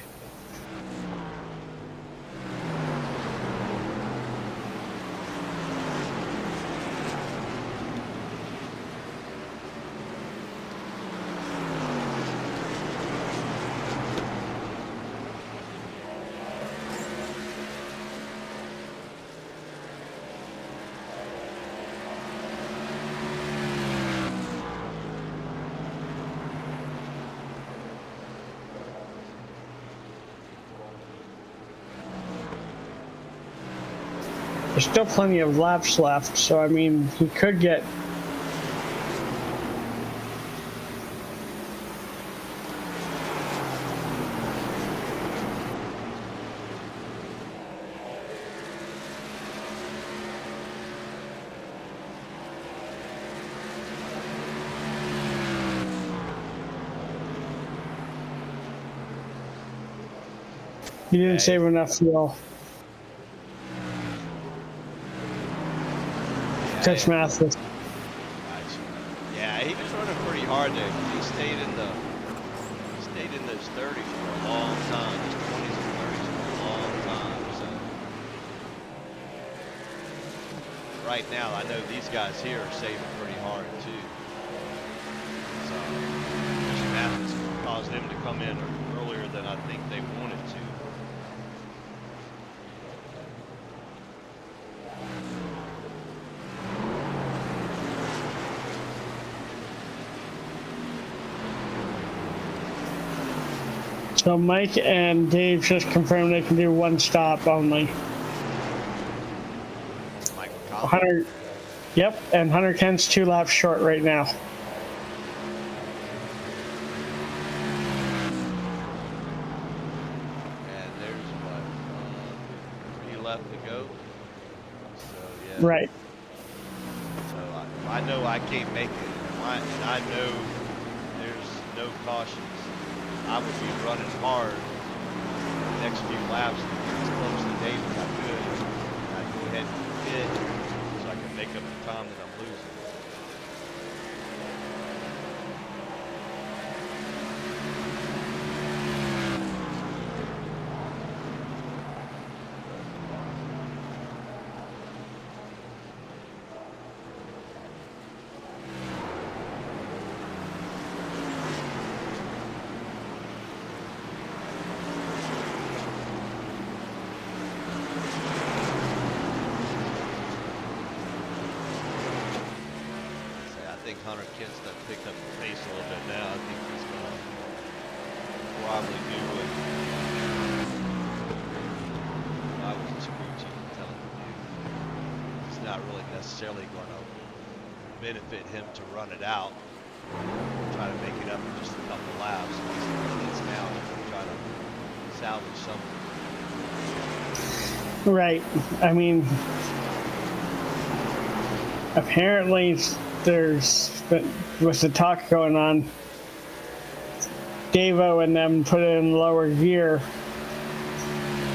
There's still plenty of laps left, so I mean, he could get. He didn't save enough fuel. Catch Mathis. Yeah, he was running pretty hard there. He stayed in those 30s for a long time, those 20s and 30s for a long time. So right now, I know these guys here are saving pretty hard too. So Mr. Mathis caused them to come in earlier than I think they wanted to. So Mike and Dave just confirmed they can do one stop only. Hunter, yep, and Hunter Kent's 2 laps short right now. And there's what, 3 left to go. So yeah. Right. So I know I can't make it, and I know there's no cautions. I would be running hard the next few laps to get as close to Dave as I could. I'd go ahead and pit so I can make up the time that I'm losing. Hunter Kent's done picked up the pace a little bit now. I think he's going to probably do what I was his crew chief and tell him to do. It's not really necessarily going to benefit him to run it out. Try to make it up in just a couple laps. So he's now try to salvage something. Right. I mean, apparently there's, with the talk going on, Davo and them put it in lower gear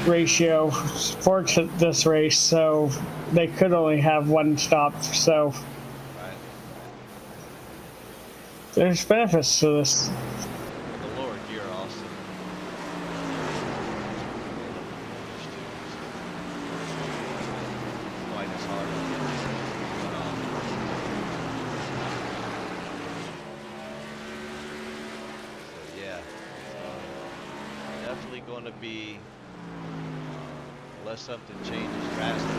ratio for this race, so they could only have one stop. So Right. there's benefits to this. The lower gear also. Quite as hard to get off. So yeah, definitely going to be unless something changes drastically.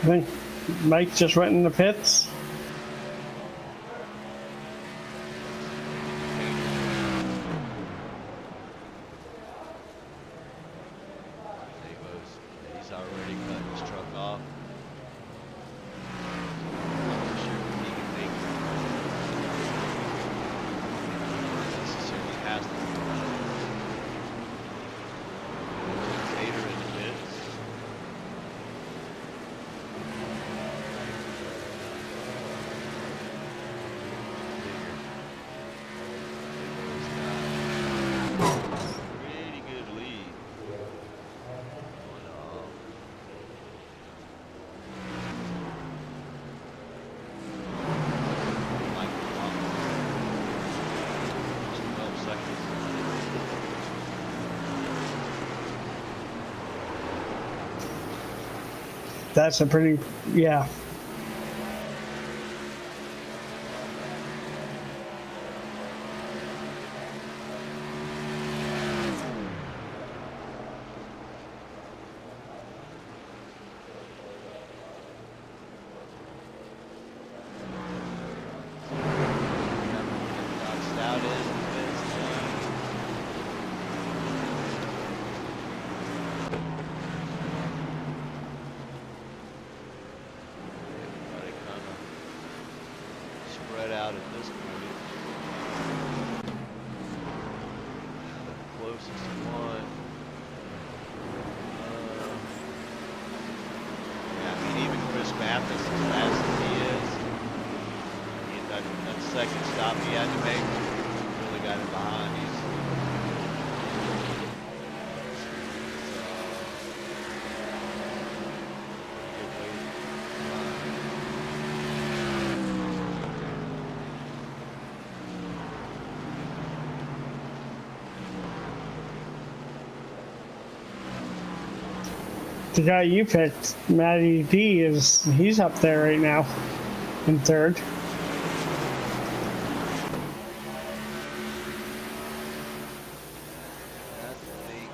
I think Mike just went in the pits. He's already cut his truck off. Not sure if he can make necessarily has to. Tater in the pits. Pretty good lead. Like 12 seconds. That's a pretty, yeah. Stout is the fence line. Everybody kind of spread out at this point. The closest one. Yeah, I mean, even Chris Mathis, as fast as he is, that second stop he had to make really got him behind. He's good way The guy you picked, Matty D, he's up there right now in third. I think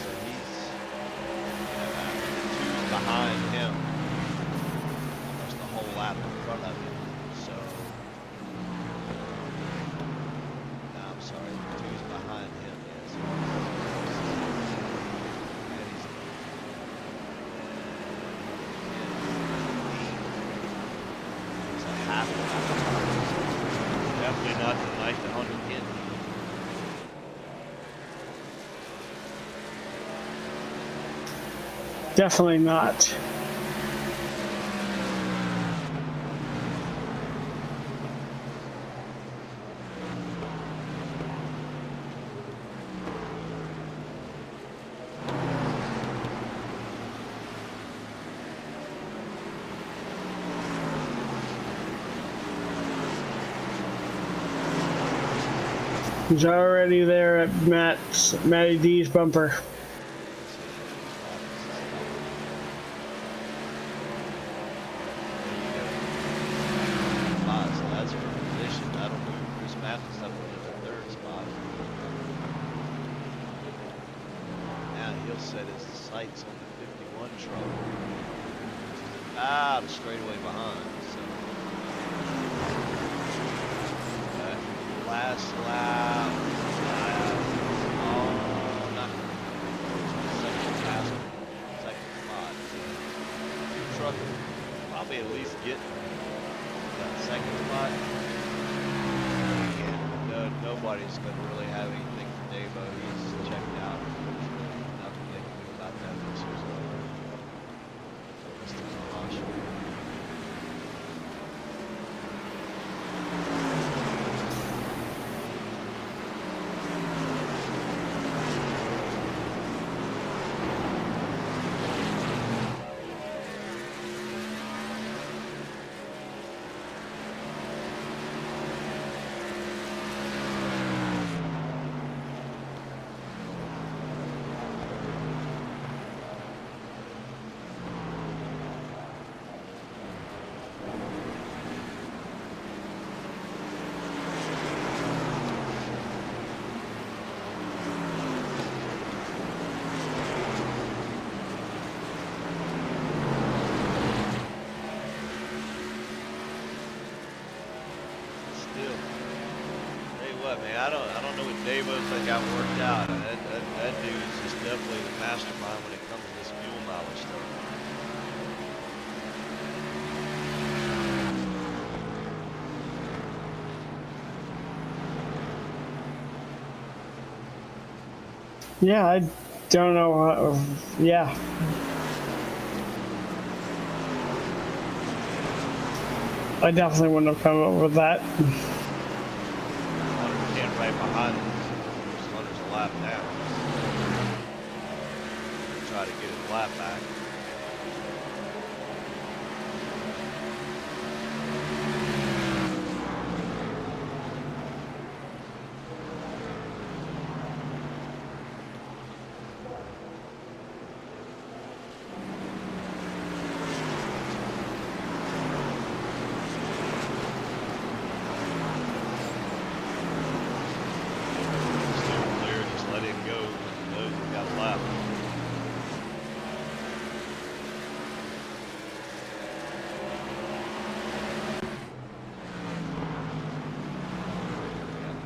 so he's two's behind him, almost the whole lap in front of him. So, no, I'm sorry, two's behind him. Yes. And he's it's a half lap. Definitely not the night the Hunter Kent. Definitely not. He's already there at Matty D's bumper. Set his sights on the 51 truck. The straightaway behind. So last lap. Not second spot. So truck probably at least get that second spot. And nobody's going to really have anything for Davo. He's checked out. Man, I don't know what Davo's got worked out. That dude is just definitely the mastermind when it comes to this fuel mileage stuff. Yeah, I don't know. Yeah. I definitely wouldn't have come up with that. Right behind him. Hunter's a lap down. Try to get his lap back.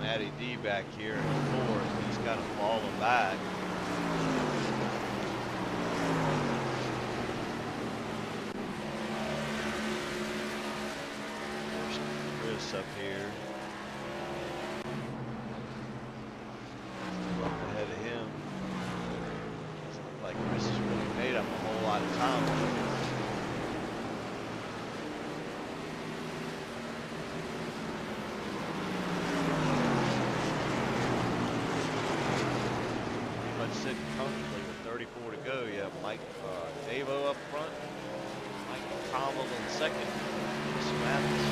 Matty D back here in fourth. He's kind of falling back. There's Chris up here. Up ahead of him. Doesn't look like Chris has really made up a whole lot of time. Sitting comfortably with 34 to go. You have Mike Davo up front, Mike Tommel in second, Chris Mathis.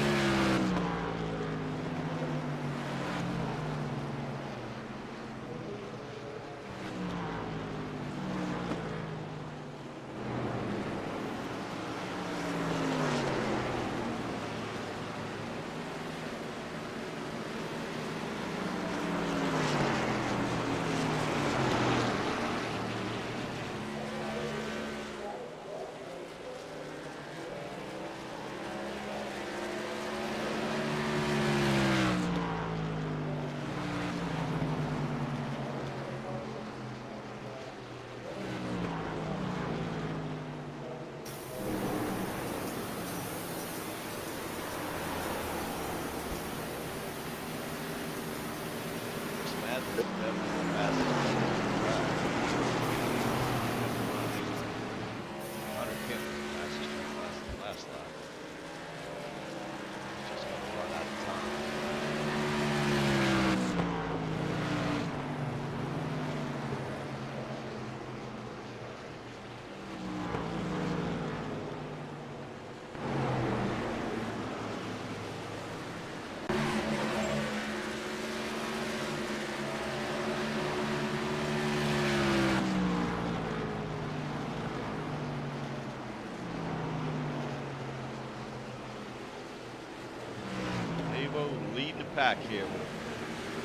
pack here with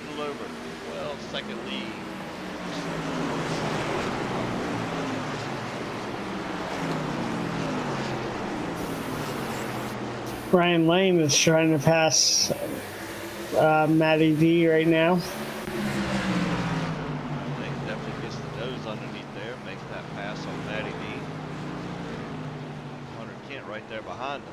a little over 12-second lead. Ryan Lane is trying to pass Matty D right now. Definitely gets the nose underneath there, makes that pass on Matty D. Hunter Kent right there behind him.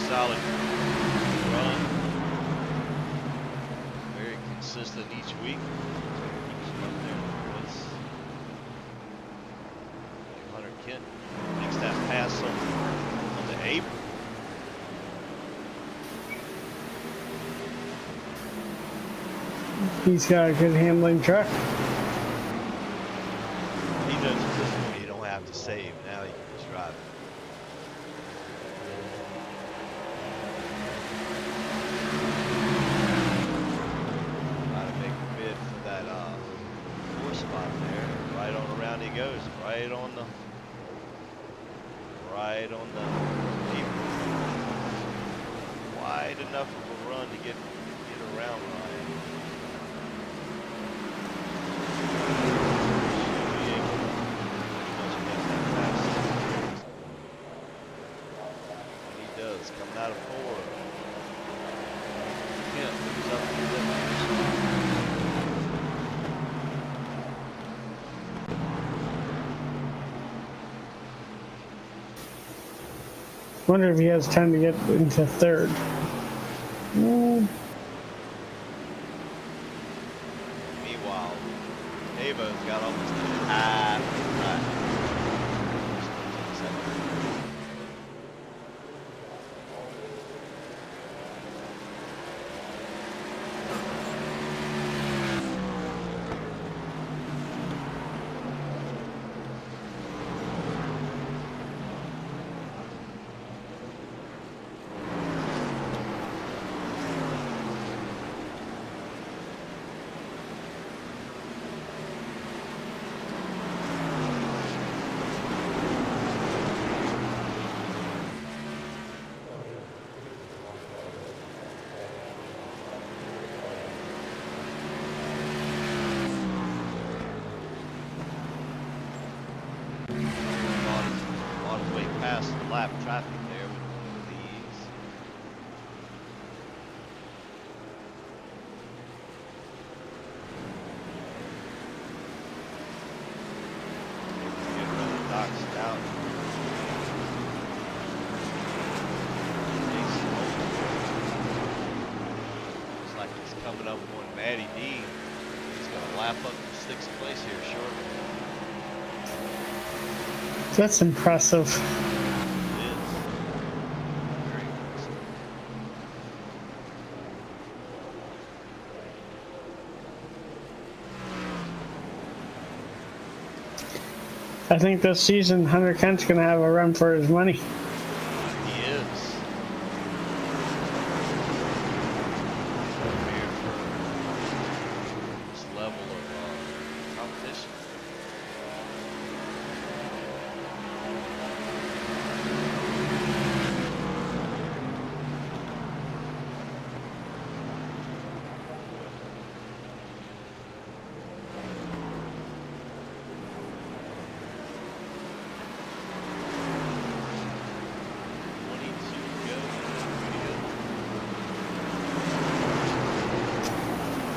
Solid run, very consistent each week. Keeps him up there with us. Hunter Kent makes that pass on the apron. He's got a good handling truck. He knows at this point you don't have to save. Now you can just drive it. He goes right on the apron. Wide enough of a run to get around Ryan. And he does, coming out of 4. Kent moves up to the limit. Wonder if he has time to get into 3rd. Meanwhile, Avo's got almost half the track. Past the lap traffic there with one of these. Get rid of the docks down. Looks like he's coming up on Matty D. He's going to lap up to 6th place here shortly. That's impressive. I think this season Hunter Kent's going to have a run for his money. He is. Here for this level of competition.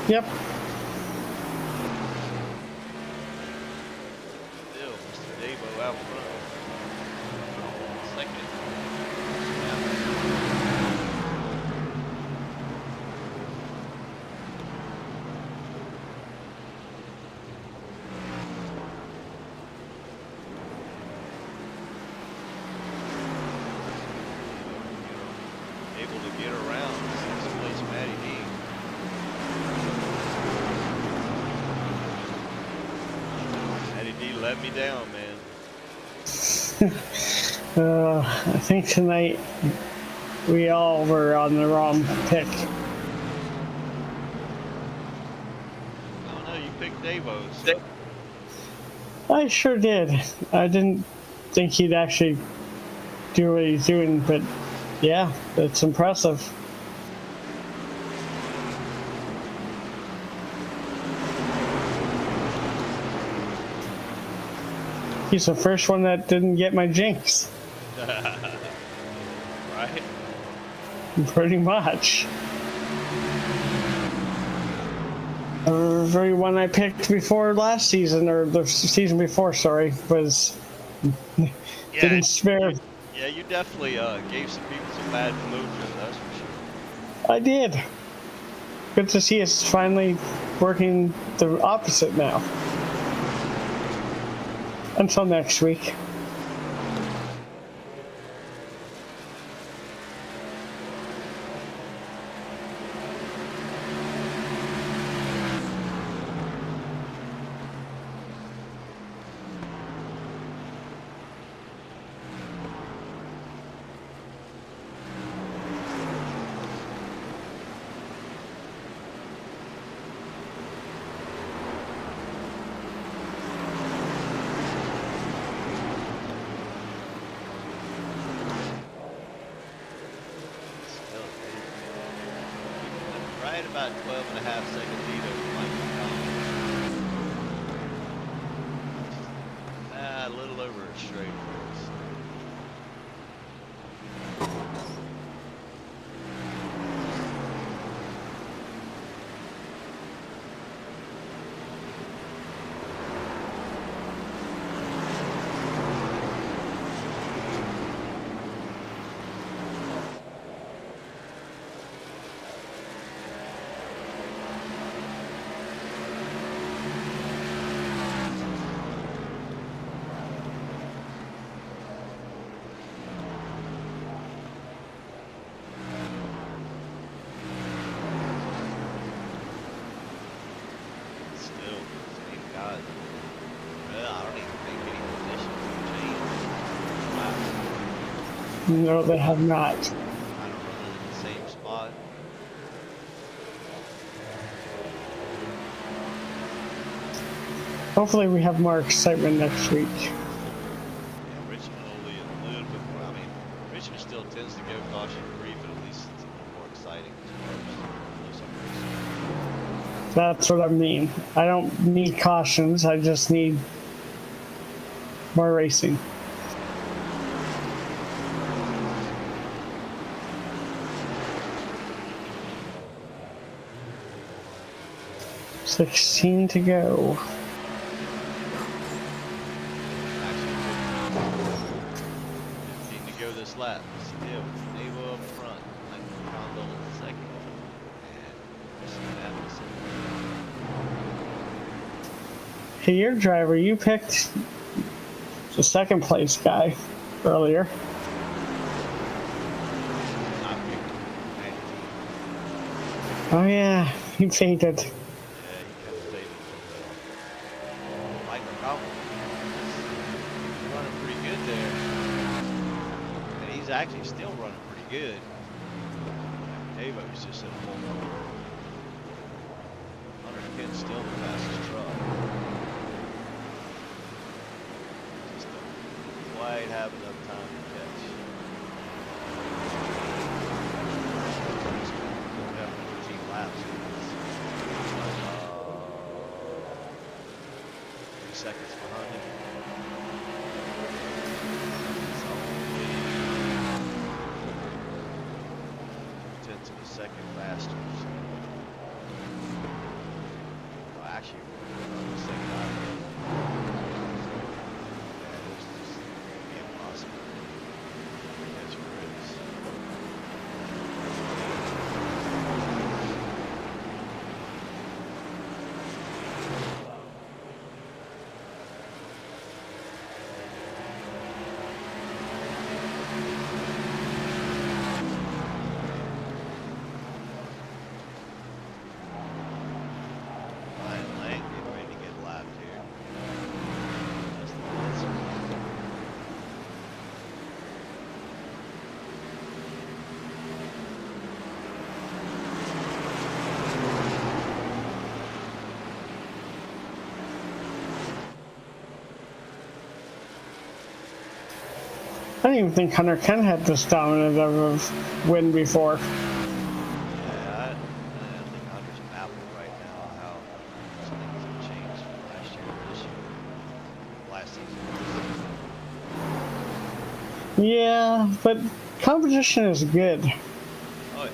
Yep. Still, Mr. Davo out front. Second. Able to get around 6th place Matty D. Matty D let me down, man. I think tonight we all were on the wrong pick. Oh no, you picked Davo. So. I sure did. I didn't think he'd actually do what he's doing, but yeah, it's impressive. He's the first one that didn't get my jinx. Right? Pretty much. Everyone I picked before last season, or the season before, sorry, was didn't spare. Yeah, you definitely gave some people some bad mojo, that's for sure. I did. Good to see us finally working the opposite now. Until next week. Right about 12.5 seconds lead over Mike McDonald. A little over a straight race. No, they have not. Kind of running in the same spot. Hopefully we have more excitement next week. Yeah, Richmond only a little bit more. I mean, Richmond still tends to go caution free, but at least it's a little more exciting as far as That's what I mean. I don't need cautions, I just need more racing. $16 to go. Go this lap. Still, Davo up front. Mike McDonald in second. And Hey, your driver, you picked the second place guy earlier. Oh yeah, he faded. Yeah, he kind of faded a little bit. Mike McDonald running pretty good there. And he's actually still running pretty good. Davo's just in a whole nother world. Hunter Kent's still the fastest truck. Just don't quite have enough time to catch. Don't have 14 laps. 3 seconds behind him. It's only 10th of a second faster. So. Well, actually, we're on the second lap. Yeah, it's just impossible. That's where it is. Ryan Lang getting ready I don't even think Hunter Ken had this dominant of a win before. Yeah, I think Hunter's baffled right now how things have changed from last year to this year, last season. Yeah, but competition is good. Oh, yeah.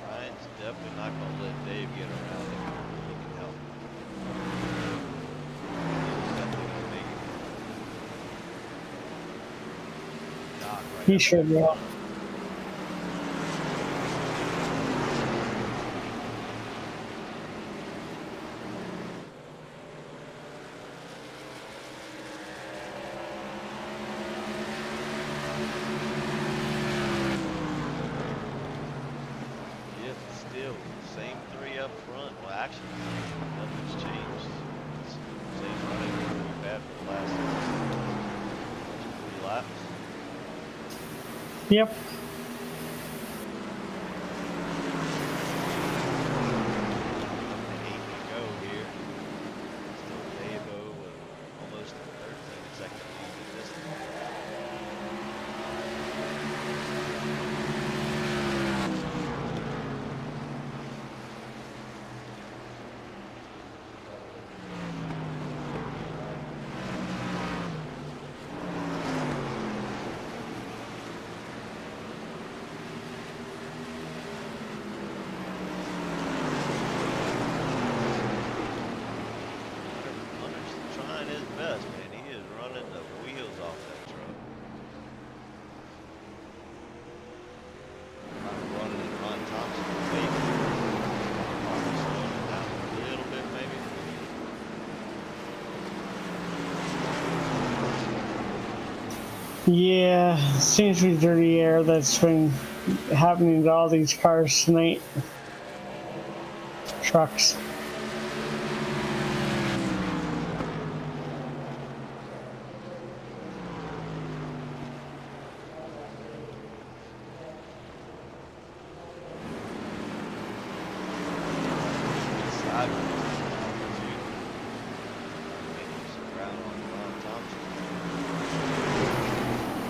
Ryan's definitely not going to let Dave get around him. He can help. He's definitely going to make it. Doc right He up should there. will. Yep, still same three up front. Well, actually, nothing's changed. It's the same running order we've had for the last 3 laps. Yep. 8 to go here. Still Davo with almost a 13-second lead at this point. Hunter's trying his best, man. He is running the wheels off that truck. Running in Ron Thompson's wake. Probably slowing it down a little bit, maybe. Yeah, seems to be dirty air that's been happening to all these cars tonight. Trucks. Sideways. Making some ground on Ron Thompson.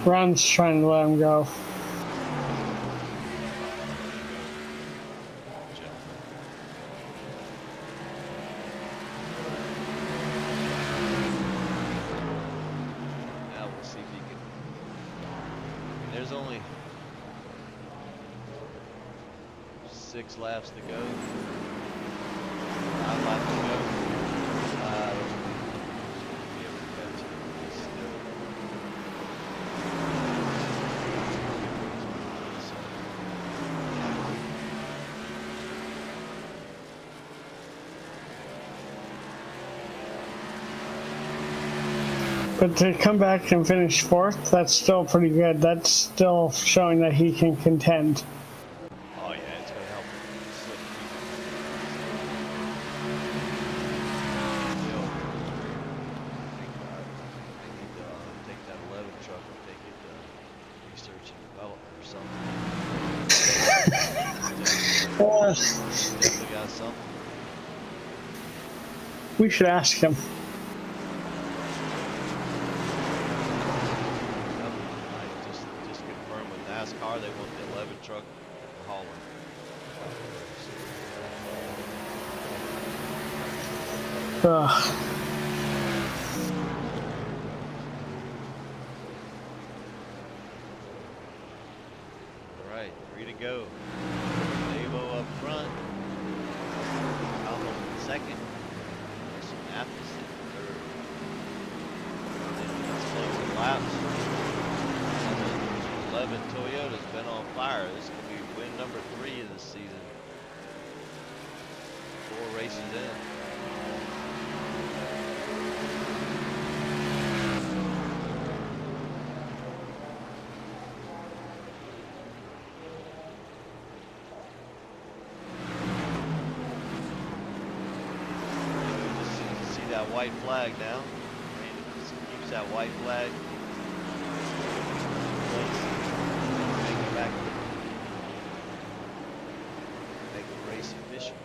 Ron's trying to let him go. Now we'll see if he can. There's only 6 laps to go. 5 laps to go. Be able to catch him. He's still. But to come back and finish fourth, that's still pretty good. That's still showing that he can contend. Oh yeah, it's gonna help him. Still take that 11 truck and take it to research and development or something. Definitely got something. We should ask him. Just confirm with NASCAR they want the 11 truck hauler. Ugh. All right, 3 to go. Davo up front. Almost in second. Mathis in third. Let's close the laps. 11 Toyota's been on fire. This could be win number 3 of this season. 4 races in. that white flag now. Brandon keeps that white flag. Make it back. Make the race official.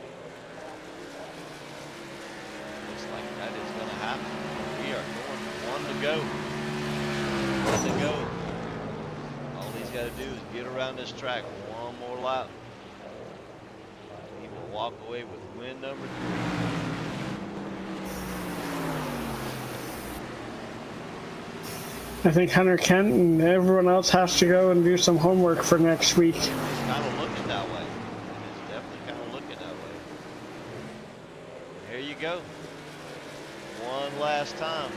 Looks like that is going to happen. We are going one to go. One to go. All he's got to do is get around this track one more lap. He will walk away with win number 3. I think Hunter Kent and everyone else has to go and do some homework for next week. It's kind of looking that way. It is definitely kind of looking that way. There you go. One last time.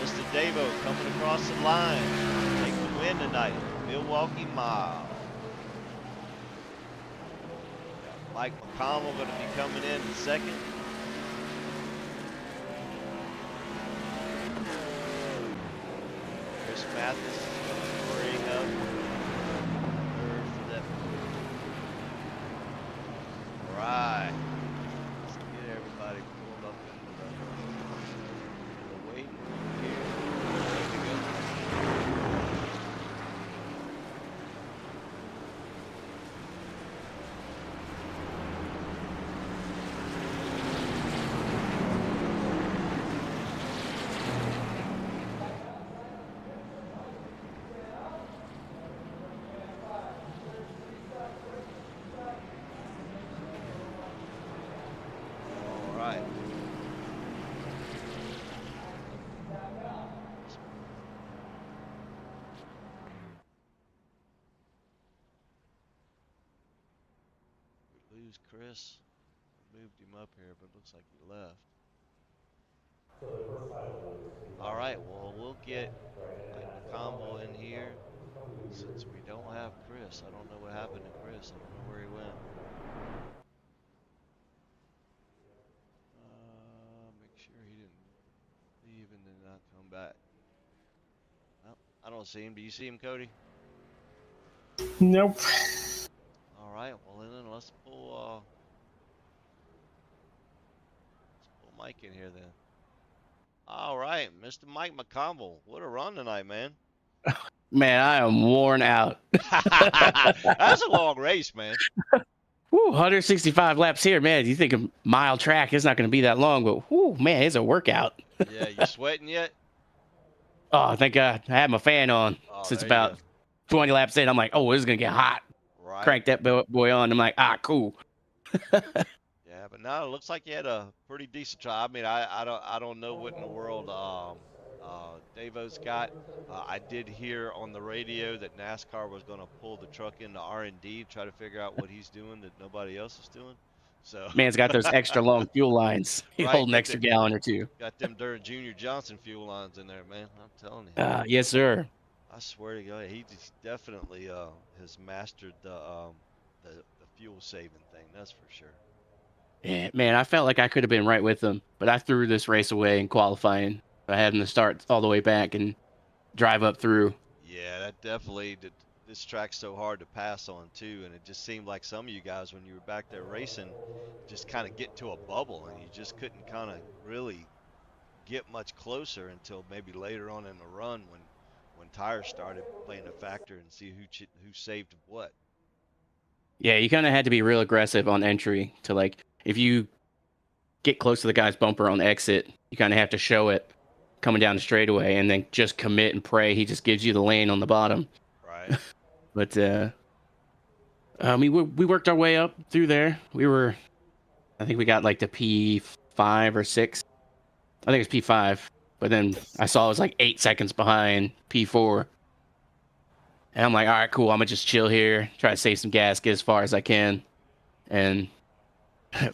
Mr. Davo coming across the line. Take the win tonight. Milwaukee Mile. Mike McConnell going to be coming in second. Chris Mathis is going to bring up third for that. All right. Let's get everybody pulled up into the waiting room here. Ready to go. Chris, I moved him up here, but it looks like he left. All right, well, we'll get Mike McCombo in here since we don't have Chris. I don't know what happened to Chris. I don't know where he went. Make sure he didn't leave and then not come back. Well, I don't see him. Do you see him, Cody? Nope. All right, well then let's pull Mike in here then. All right, Mr. Mike McComble, what a run tonight, man. Man, I am worn out. That's a long race, man. Woo, 165 laps here, man. You think a mile track is not going to be that long, but whoo, man, it's a workout. Yeah, you sweating yet? Oh, thank God. I had my fan on since about 20 laps in. I'm like, oh, this is going to get hot. Right. Crank that boy on. I'm like, cool. Yeah, but no, it looks like you had a pretty decent try. I mean, I don't know what in the world Davo's got. I did hear on the radio that NASCAR was going to pull the truck into R&D, try to figure out what he's doing that nobody else is doing. So man's got those extra long fuel lines. He hold an extra gallon or two. Got them Junior Johnson fuel lines in there, man. I'm telling you. Yes, sir. I swear to God, he just definitely has mastered the fuel saving thing. That's for sure. Yeah, man, I felt like I could have been right with them, but I threw this race away in qualifying. I had him to start all the way back and drive up through. Yeah, that definitely did. This track's so hard to pass on too, and it just seemed like some of you guys, when you were back there racing, just kind of get to a bubble, and you just couldn't kind of really get much closer until maybe later on in the run when tires started playing a factor and see who saved what. Yeah, you kind of had to be real aggressive on entry to, like, if you get close to the guy's bumper on exit, you kind of have to show it coming down the straightaway and then just commit and pray he just gives you the lane on the bottom. Right. But we worked our way up through there. I think we got like the P5 or 6. I think it's P5. But then I saw it was like 8 seconds behind P4. And I'm like, all right, cool. I'm going to just chill here, try to save some gas, get as far as I can. And,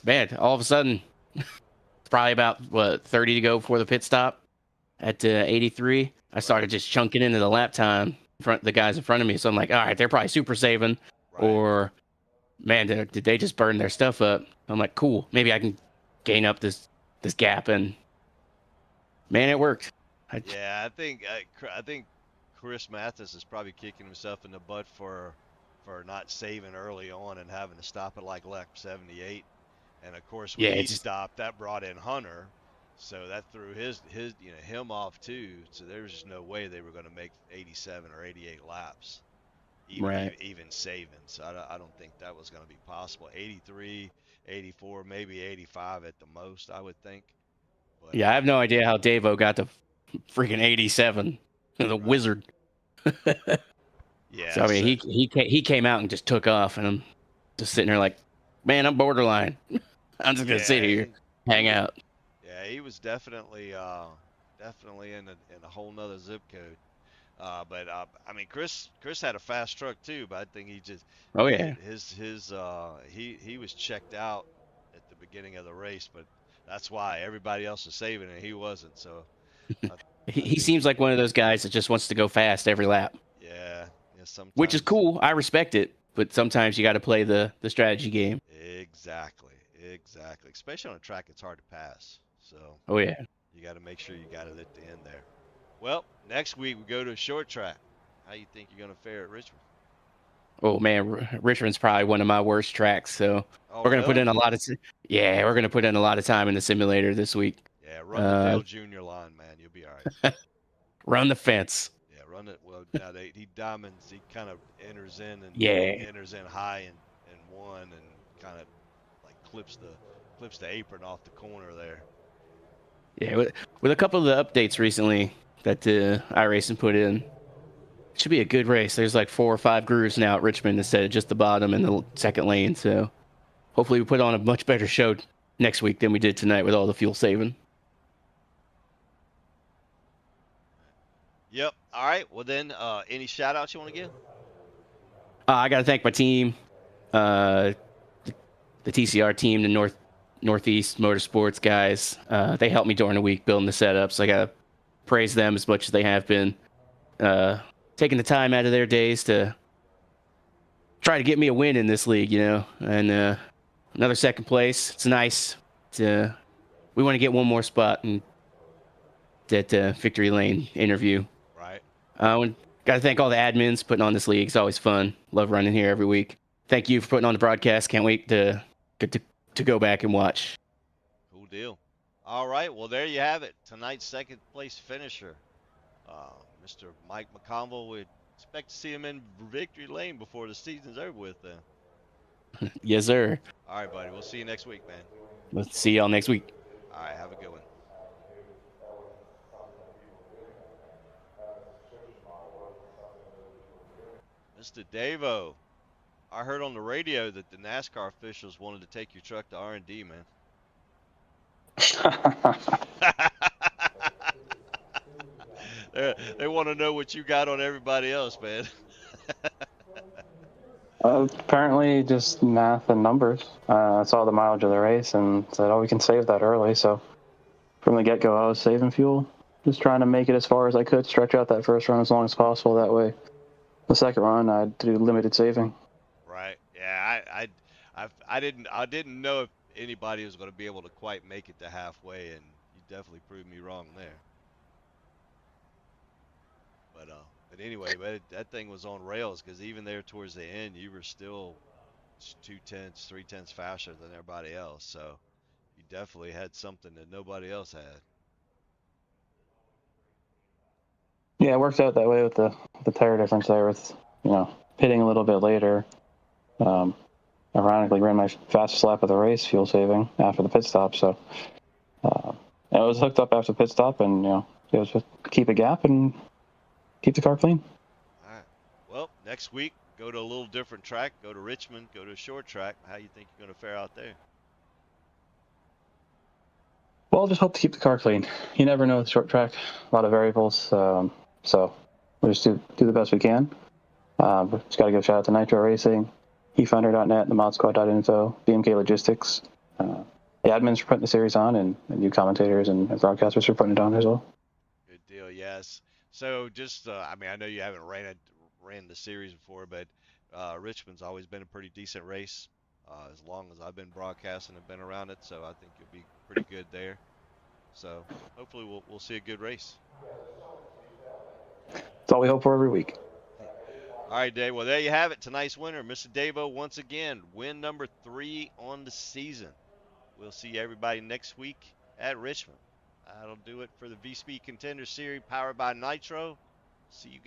man, all of a sudden, it's probably about, 30 to go before the pit stop at 83. I started just chunking into the lap time, the guys in front of me. So I'm like, all right, they're probably super saving. Right. Or, man, did they just burn their stuff up? I'm like, cool. Maybe I can gain up this gap. And, man, it worked. I think Chris Mathis is probably kicking himself in the butt for not saving early on and having to stop at like lap 78. And of course, when he stopped, that brought in Hunter. So that threw his him off too. So there was just no way they were going to make 87 or 88 laps, Right. even saving. So I don't think that was going to be possible. 83, 84, maybe 85 at the most, I would think. But Yeah, I have no idea how Davo got to freaking 87. The right. wizard. So Yeah. I mean, So he came out and just took off, and I'm just sitting there like, man, I'm borderline. I'm just gonna sit yeah, here, hang out. yeah, he was definitely definitely in a whole nother zip code. But I mean, Chris had a fast truck too, but I think he just Oh yeah, he was checked out at the beginning of the race, but that's why everybody else was saving and he wasn't. So I, I he think seems like one of those guys that just wants to go fast every lap, yeah, yeah, which is sometimes cool. I respect it, but sometimes you got to play the strategy game. exactly, especially on a track it's hard to pass. So Oh yeah. you got to make sure you got it at the end there. Well, next week we go to a short track. How you think you're gonna fare at Richmond? Oh man, Richmond's probably one of my worst tracks. So Oh, we're gonna put really? in a lot of yeah, we're gonna put in a lot of time in the simulator this week. Yeah, run the Uh, Dale Jr. line, man. You'll be all right. run the fence. Yeah, run it. Well, now he diamonds. He kind of enters in and Yeah, enters in high and one and kind of like clips the apron off the corner there. yeah. With a couple of the updates recently that iRacing put in, it should be a good race. There's like 4 or 5 grooves now at Richmond instead of just the bottom and the second lane. So hopefully we put on a much better show next week than we did tonight with all the fuel saving. Yep. All right. Well then, any shout outs you want to give? I got to thank my team, uh, the TCR team, the Northeast Motorsports guys. They helped me during the week building the setup, so I got to praise them as much as they have been taking the time out of their days to try to get me a win in this league, and another second place. It's nice. We want to get one more spot in that Victory Lane interview. Right. Got to thank all the admins putting on this league. It's always fun. Love running here every week. Thank you for putting on the broadcast. Can't wait to go back and watch. Cool deal. All right. Well, there you have it. Tonight's second place finisher, Mr. Mike McConville. We expect to see him in Victory Lane before the season's over with. Then. Yes, sir. All right, buddy. We'll see you next week, man. Let's see y'all next week. All right. Have a good one. Mr. Davo, I heard on the radio that the NASCAR officials wanted to take your truck to R&D, man. They want to know what you got on everybody else, man. Apparently, just math and numbers. I saw the mileage of the race and said, "Oh, we can save that early." So from the get-go, I was saving fuel, just trying to make it as far as I could, stretch out that first run as long as possible. That way, the second run, I'd do limited saving. Right. Yeah. I didn't know if anybody was going to be able to quite make it to halfway, and you definitely proved me wrong there. But anyway, that thing was on rails because even there towards the end, you were still 2/10, 3/10 faster than everybody else. So you definitely had something that nobody else had. Yeah, it worked out that way with the tire difference there. With pitting a little bit later. Ironically, ran my fastest lap of the race, fuel saving after the pit stop. So I was hooked up after pit stop, and it was just keep a gap and keep the car clean. All right. Well, next week, go to a little different track. Go to Richmond. Go to a short track. How you think you're going to fare out there? Well, just hope to keep the car clean. You never know with short track, a lot of variables. So we'll just do the best we can. Just got to give a shout out to Nitro Racing, HeFinder.net, the ModSquad.info, BMK Logistics, the admins for putting the series on, and you commentators and broadcasters for putting it on as well. Good deal. Yes. So just, I mean, I know you haven't ran the series before, but Richmond's always been a pretty decent race as long as I've been broadcasting and been around it. So I think you'll be pretty good there. So hopefully we'll see a good race. That's all we hope for every week. All right, Dave. Well, there you have it. Tonight's winner, Mr. Davo, once again, win number 3 on the season. We'll see everybody next week at Richmond. That'll do it for the VSpeed Contender Series powered by Nitro. See you guys.